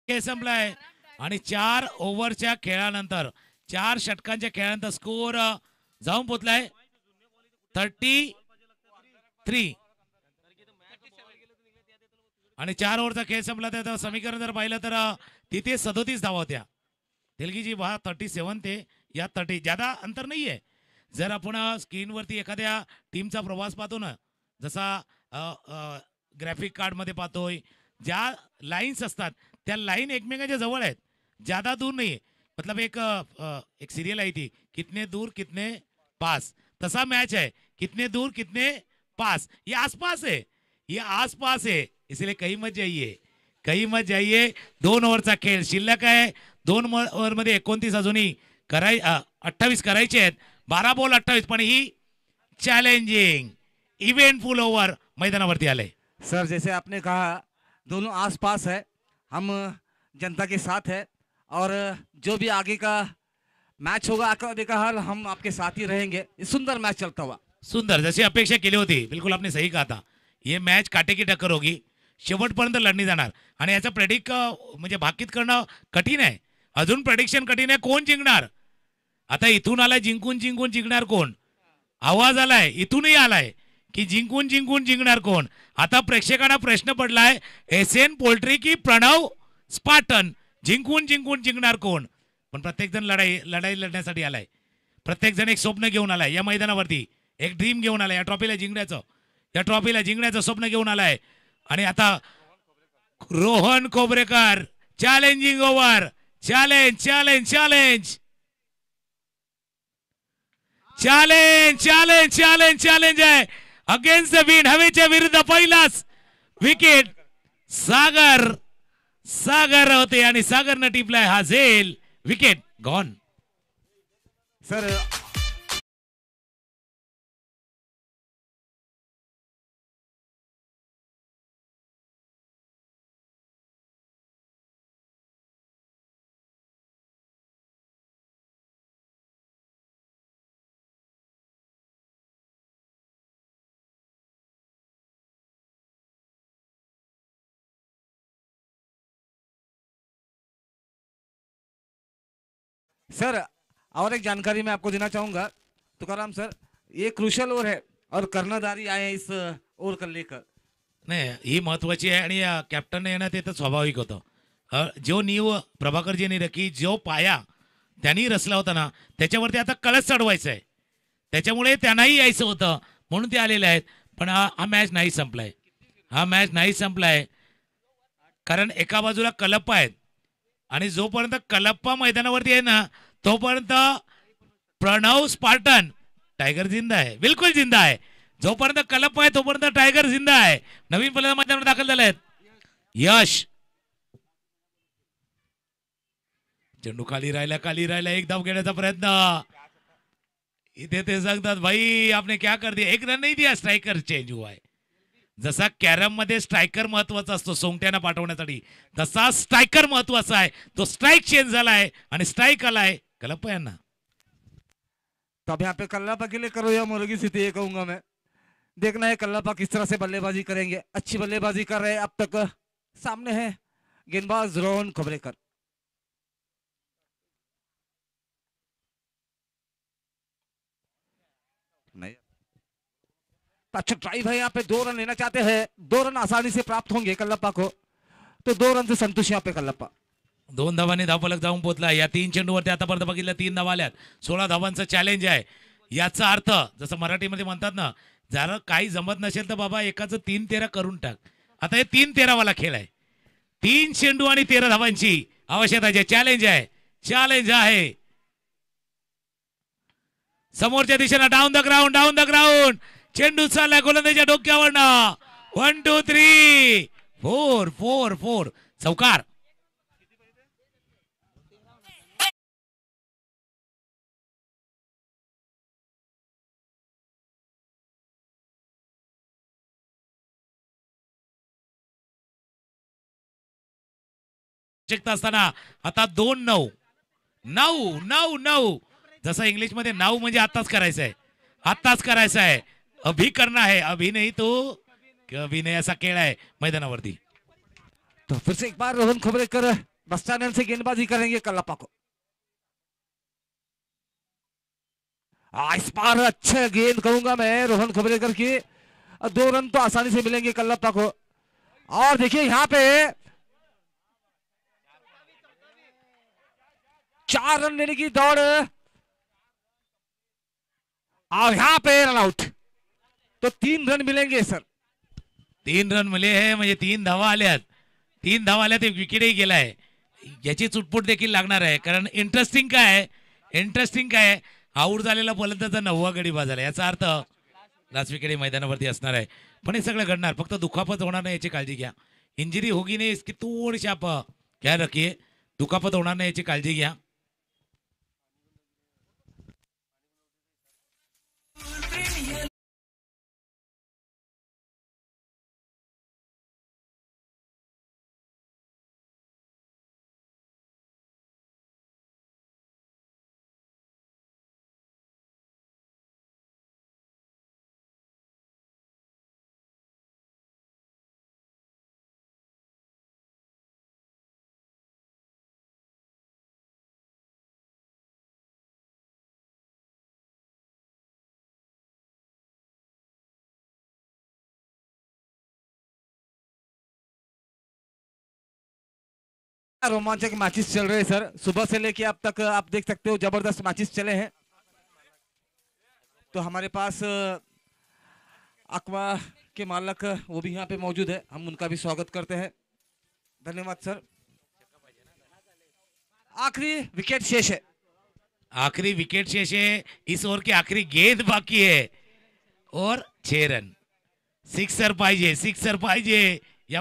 संपलाय आणि 4 ओव्हरच्या खेळानंतर 4 षटकांच्या खेळानंतर स्कोर जाऊन पोचलाय 33. आणि 4 ओव्हरचा खेळ संपला तर समीकरण जर पाहिलं तर तिथे 37 धावा होत्या. तेलगीजी 37 ते या 30 ज्यादा अंतर नाहीये. जर आपण स्क्रीनवरती एखाद्या टीमचा प्रवास पाहतो ना, जसा ग्राफिक कार्डमध्ये पाहतोय, ज्या लाईन्स असतात त्या लाईन एकमेकांच्या जवळ आहेत, ज्यादा दूर नाही. मतलब एक सीरियल आई थी, कितने दूर कितने पास, तसा मैच है, कितने दूर कितने पास. ये आसपास है, इसलिए कहीं मत जाइए. 2 ओव्हरचा खेळ शिल्लक आहे. 2 ओव्हरमध्ये 29 अजूनही 28 करायचे आहेत. 12 बॉल 28. पण ही चॅलेंजिंग इव्हेंटफुल ओव्हर मैदानावरती आले. सर जैसे आपने कहा दोनों आसपास है, हम जनता के साथ है और जो भी आगे का मैच होगा आगे का हाल हम आपके साथ ही रहेंगे. सुंदर मैच चलता हुआ. सुंदर, जशी अपेक्षा केली होती, बिलकुल आपने सही कहा था. ये मॅच काटेकी टक्कर होगी, शेवटपर्यंत लढणी जाणार आणि याचं प्रेडिक्ट म्हणजे भाकीत करणं कठीण आहे. अजून प्रेडिक्शन कठीण आहे. कोण जिंकणार आता? इथून आलाय जिंकून जिंकून जिंकणार कोण? आवाज आलाय इथूनही आलाय की जिंकून जिंकून जिंकणार कोण? आता प्रेक्षकांना प्रश्न पडलाय, एसएन पोल्ट्री की प्रणव स्पार्टन, जिंकून जिंकून जिंकणार कोण? पण प्रत्येक जण लढाई लढण्यासाठी आलाय. प्रत्येक जण एक स्वप्न घेऊन आलाय या मैदानावरती, एक ड्रीम घेऊन आलाय. या ट्रॉफीला जिंकण्याचं स्वप्न घेऊन आलाय. आणि आता Rohan Khobrekar challenging over, challenge challenge challenge challenge challenge challenge challenge आहे अगेन्स्ट द विंड. हवेच्या विरुद्ध पहिलाच विकेट सागर होते आणि सागरनं टिपलाय हा झेल. Wicket gone. सर सर और एक जानकारी मैं आपको देना चाहूंगा तुकाराम सर, ये क्रुशल ओवर है और कर्णधारी आए हैं इस ओवर को लेकर. नाही, ही महत्वाची आहे आणि कॅप्टन येणं ते तर स्वाभाविक होतं. जो नीव प्रभाकरजींनी रखी, जो पाया त्यांनी रचला होता ना, त्याच्यावरती आता कळस चढवायचा आहे. त्याच्यामुळे त्यांनाही यायचं होतं म्हणून ते आलेले आहेत. पण हा मॅच नाही संपलाय. कारण एका बाजूला कलप्पा आहेत आणि जोपर्यंत कलप्पा मैदानावरती आहे ना तोपर्यंत प्रणव स्पार्टन टायगर जिंदा आहे, बिलकुल जिंदा आहे. जोपर्यंत कलप्पा आहे तोपर्यंत टायगर जिंदा आहे. नवीन फलंदाज मैदानावर दाखल झाले आहेत. यश चेंडू खाली राहिला एक धाव घेण्याचा प्रयत्न. इथे ते सांगतात भाई आपने क्या कर दिया, एक रन नाही दिया, स्ट्रायकर चेंज हुआ है. जसा कॅरम मध्ये स्ट्रायकर महत्वाचा असतो सोंगट्याना पाठवण्यासाठी, तसा स्ट्रायकर महत्वाचा आहे. तो स्ट्राइक चेंज झालाय आणि स्ट्राइक आलाय कलप्पा यांना. तो अब यहाँ पे कल्लापा के लिए करो या मुर्गी स्थिति ये कहूंगा मैं. देखना है कल्लापा किस तरह से बल्लेबाजी करेंगे. अच्छी बल्लेबाजी कर रहे हैं अब तक. सामने है गेंदबाज रोहन खोबरेकर. नहीं अच्छा ड्राइव है यहाँ पे. 2 रन लेना चाहते हैं, 2 रन आसानी से प्राप्त होंगे कल्लप्पा को, तो 2 रन से संतुष्ट यहाँ पे कल्लप्पा. 2 धावांनी धावफलक जाऊन पोहोचला. या 3 चेंडूवरती आतापर्यंत बघितलं 3 धावा आल्यात. 16 धावांचं चॅलेंज आहे. याचा अर्थ जसं मराठीमध्ये म्हणतात ना, जर काही जमत नसेल तर बाबा एकाचं 3-13 करून टाक. आता हे 3-13 वाला खेळ आहे. 3 चेंडू आणि 13 धावांची आवश्यकता आहे. चॅलेंज आहे समोरच्या दिशेनं. डाऊन द ग्राउंड चेंडू चाललाय गोलंदाजाच्या डोक्यावरनं. 1 2 3 4 चौकार. असताना आता 2-9 जसं इंग्लिश मध्ये 9 म्हणजे आत्ताच करायचं आहे. अभी करना है, अभी नहीं तो कभी नहीं, ऐसा खेळ आहे मैदानावरती. तो फिर से एक बार रोहन खोबरेकर बस्तानन से गेंदबाजी करेंगे कल्लप्पा को. इस बार अच्छे गेंद कहूंगा मैं रोहन खोबरेकर की. 2 रन तो आसानी से मिलेंगे कल्लप्पा को. और देखिए यहाँ पे 4 रन लेने की दौड़ और यहाँ पे रन आउट. तो 3 रन मिलेंगे सर. 3 रन मिले है म्हणजे 3 धावा आल्यात. 3 धावा आल्यात, एक विकेटही गेलाय. याची चुटपुट देखील लागणार आहे. कारण इंटरेस्टिंग काय आऊट झालेला फलंदाजाचा 9वा गडी बाद झाला. याचा अर्थ लास्ट विकेट मैदानावरती असणार आहे. पण हे सगळं घडणार, फक्त दुखापत होणार नाही याची काळजी घ्या. इंजरी होगी नाही इसकी थोडीशी आप ख्याल रखिए. दुखापत होणार नाही याची काळजी घ्या. रोमांचक मैचेस चल रहे हैं सर, सुबह से लेके अब तक आप देख सकते हो जबरदस्त मैचेस चले हैं। तो हमारे पास अक्वा के मालक वो भी यहाँ पे मौजूद है, हम उनका भी स्वागत करते हैं। धन्यवाद सर। आखिरी विकेट शेष है। आखिरी विकेट शेष है, इस ओव्हर की आखिरी गेंद बाकी है और 6 रन। सिक्सर पाहिजे, सिक्सर पाहिजे या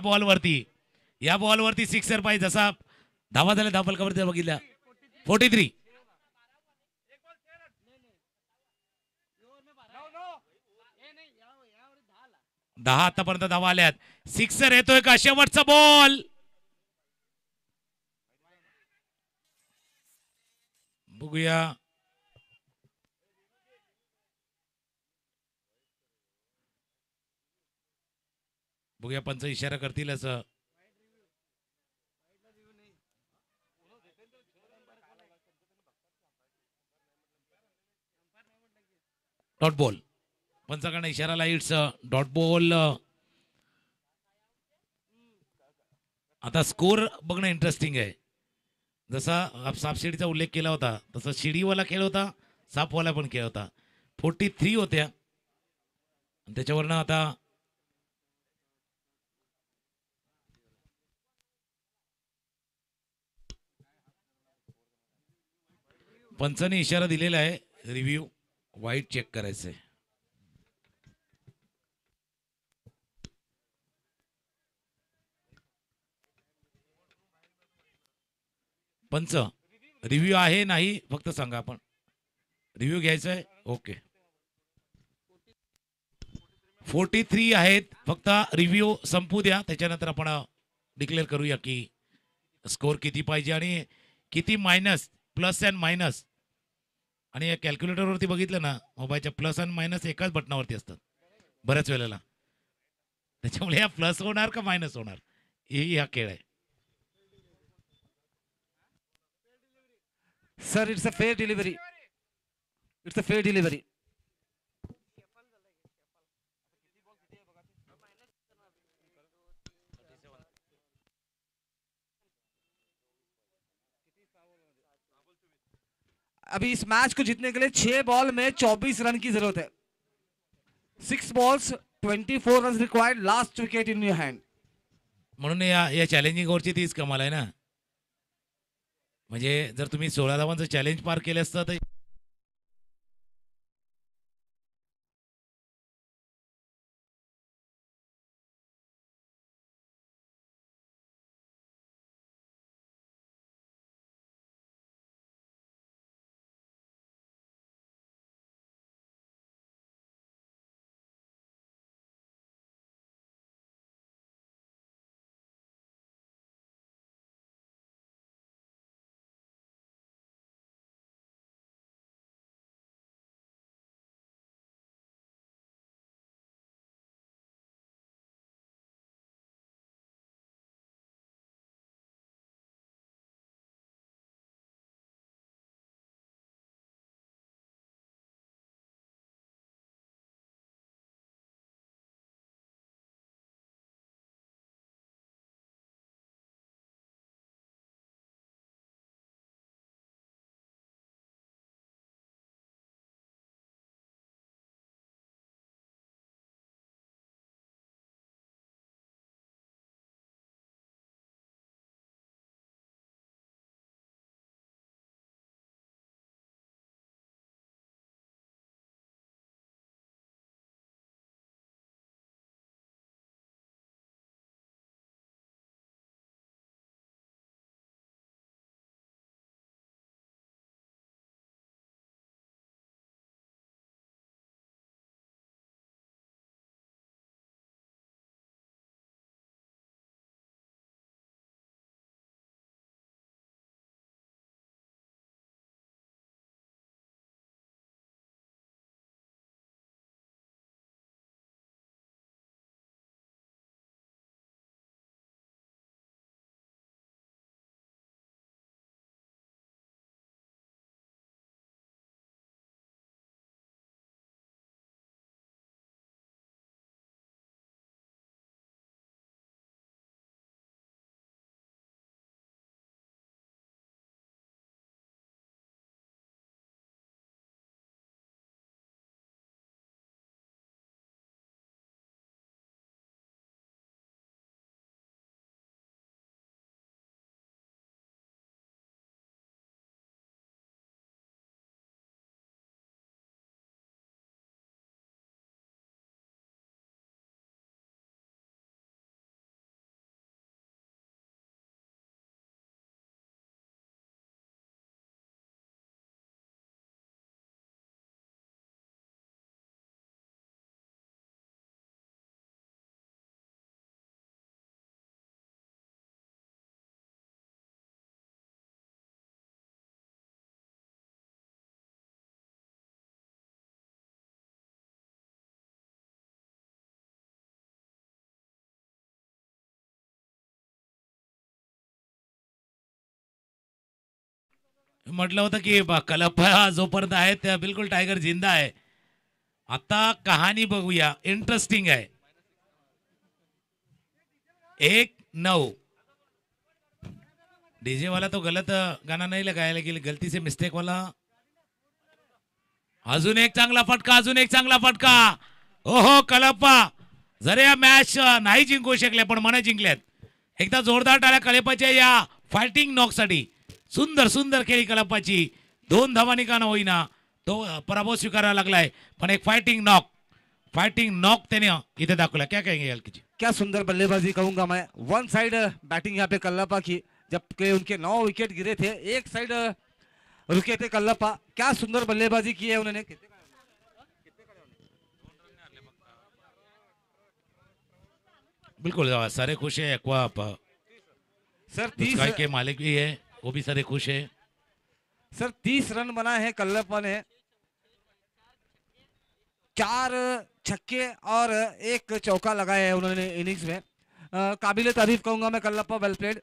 बॉलवरती सिक्सर पाहिजे। जसा धावा झाल्या धाव फलकावरती बघितल्या 43 10 आतापर्यंत धावा आल्यात। सिक्सर येतोय का? शेवटचा बॉल बघूया। बघूया पंच इशारा करतील असं। डॉट बॉल पंचाकडनं इशारा इट्स डॉट बॉल। आता स्कोर बघणं इंटरेस्टिंग आहे। जसा साप शिडीचा उल्लेख केला होता तसा शिडीवाला खेळ होता, सापवाला पण खेळ होता। 43 होत्या आणि त्याच्यावरनं आता पंचाने इशारा दिलेला आहे, रिव्ह्यू वाईट चेक करायचंय। पंच रिव्ह्यू आहे नाही फक्त सांगा, आपण रिव्ह्यू घ्यायचा आहे। ओके 43 आहेत, फक्त रिव्ह्यू संपू द्या, त्याच्यानंतर आपण डिक्लेअर करूया की स्कोर किती पाहिजे आणि किती मायनस, प्लस अँड मायनस। आणि या कॅल्क्युलेटरवरती बघितलं ना, मोबाईलच्या प्लस आणि मायनस एकाच बटनावरती असतात बऱ्याच वेळेला, त्याच्यामुळे या प्लस होणार का मायनस होणार हे हा खेळ आहे। Sir it's a fair delivery, it's a fair delivery. अभी इस मैच को जीतने के लिए 6 बॉल में 24 रन की जरूरत है। 6 balls 24 runs required, last wicket in your hand। म्हणून या चॅलेंजिंग ओव्हरची तीच कमाल आहे ना, म्हणजे जर तुम्ही 16 धावांचं चॅलेंज पार केलं असतं तर म्हटलं होतं की कलप्पा जोपर्यंत आहे त्या बिलकुल टायगर जिंदा आहे. आता कहाणी बघूया, इंटरेस्टिंग आहे. 1-9 डीजे वाला तो गलत गाना नहीं लगाया, लेकिन गलती से मिस्टेक वाला. अजून एक चांगला फटका, अजून एक चांगला फटका. ओहो कलप्पा जरा या मॅच नाही जिंकू शकले पण मने जिंकल्यात. एकदा जोरदार टाळ्या कलप्पाच्या या फायटिंग नॉक साठी. सुंदर सुंदर खेळी कलप्पाची. 2 धावांनी का होईना तो पराभव स्वीकारावा लागलाय, पण एक फायटिंग नॉक त्याने इथे दाखवला. क्या कहेंगे हल्की जी? क्या सुंदर बल्लेबाजी कहूंगा मैं. वन साइड बैटिंग यहाँ पे कल्लप्पा की, जबकि उनके 9 विकेट गिरे थे. एक साइड रुके थे कल्लप्पा. क्या सुंदर बल्लेबाजी की है उन्होंने. बिल्कुल सारे खुश है. एक्वा सर स्काई 30 के मालिक भी है, वो भी सारे खुश है. सर 30 रन बनाए हैं कल्लप्पा ने. 4 छक्के और 1 चौका लगाया है उन्होंने इनिंग्स में. काबिले तारीफ कहूंगा मैं कल्लप्पा. Well played.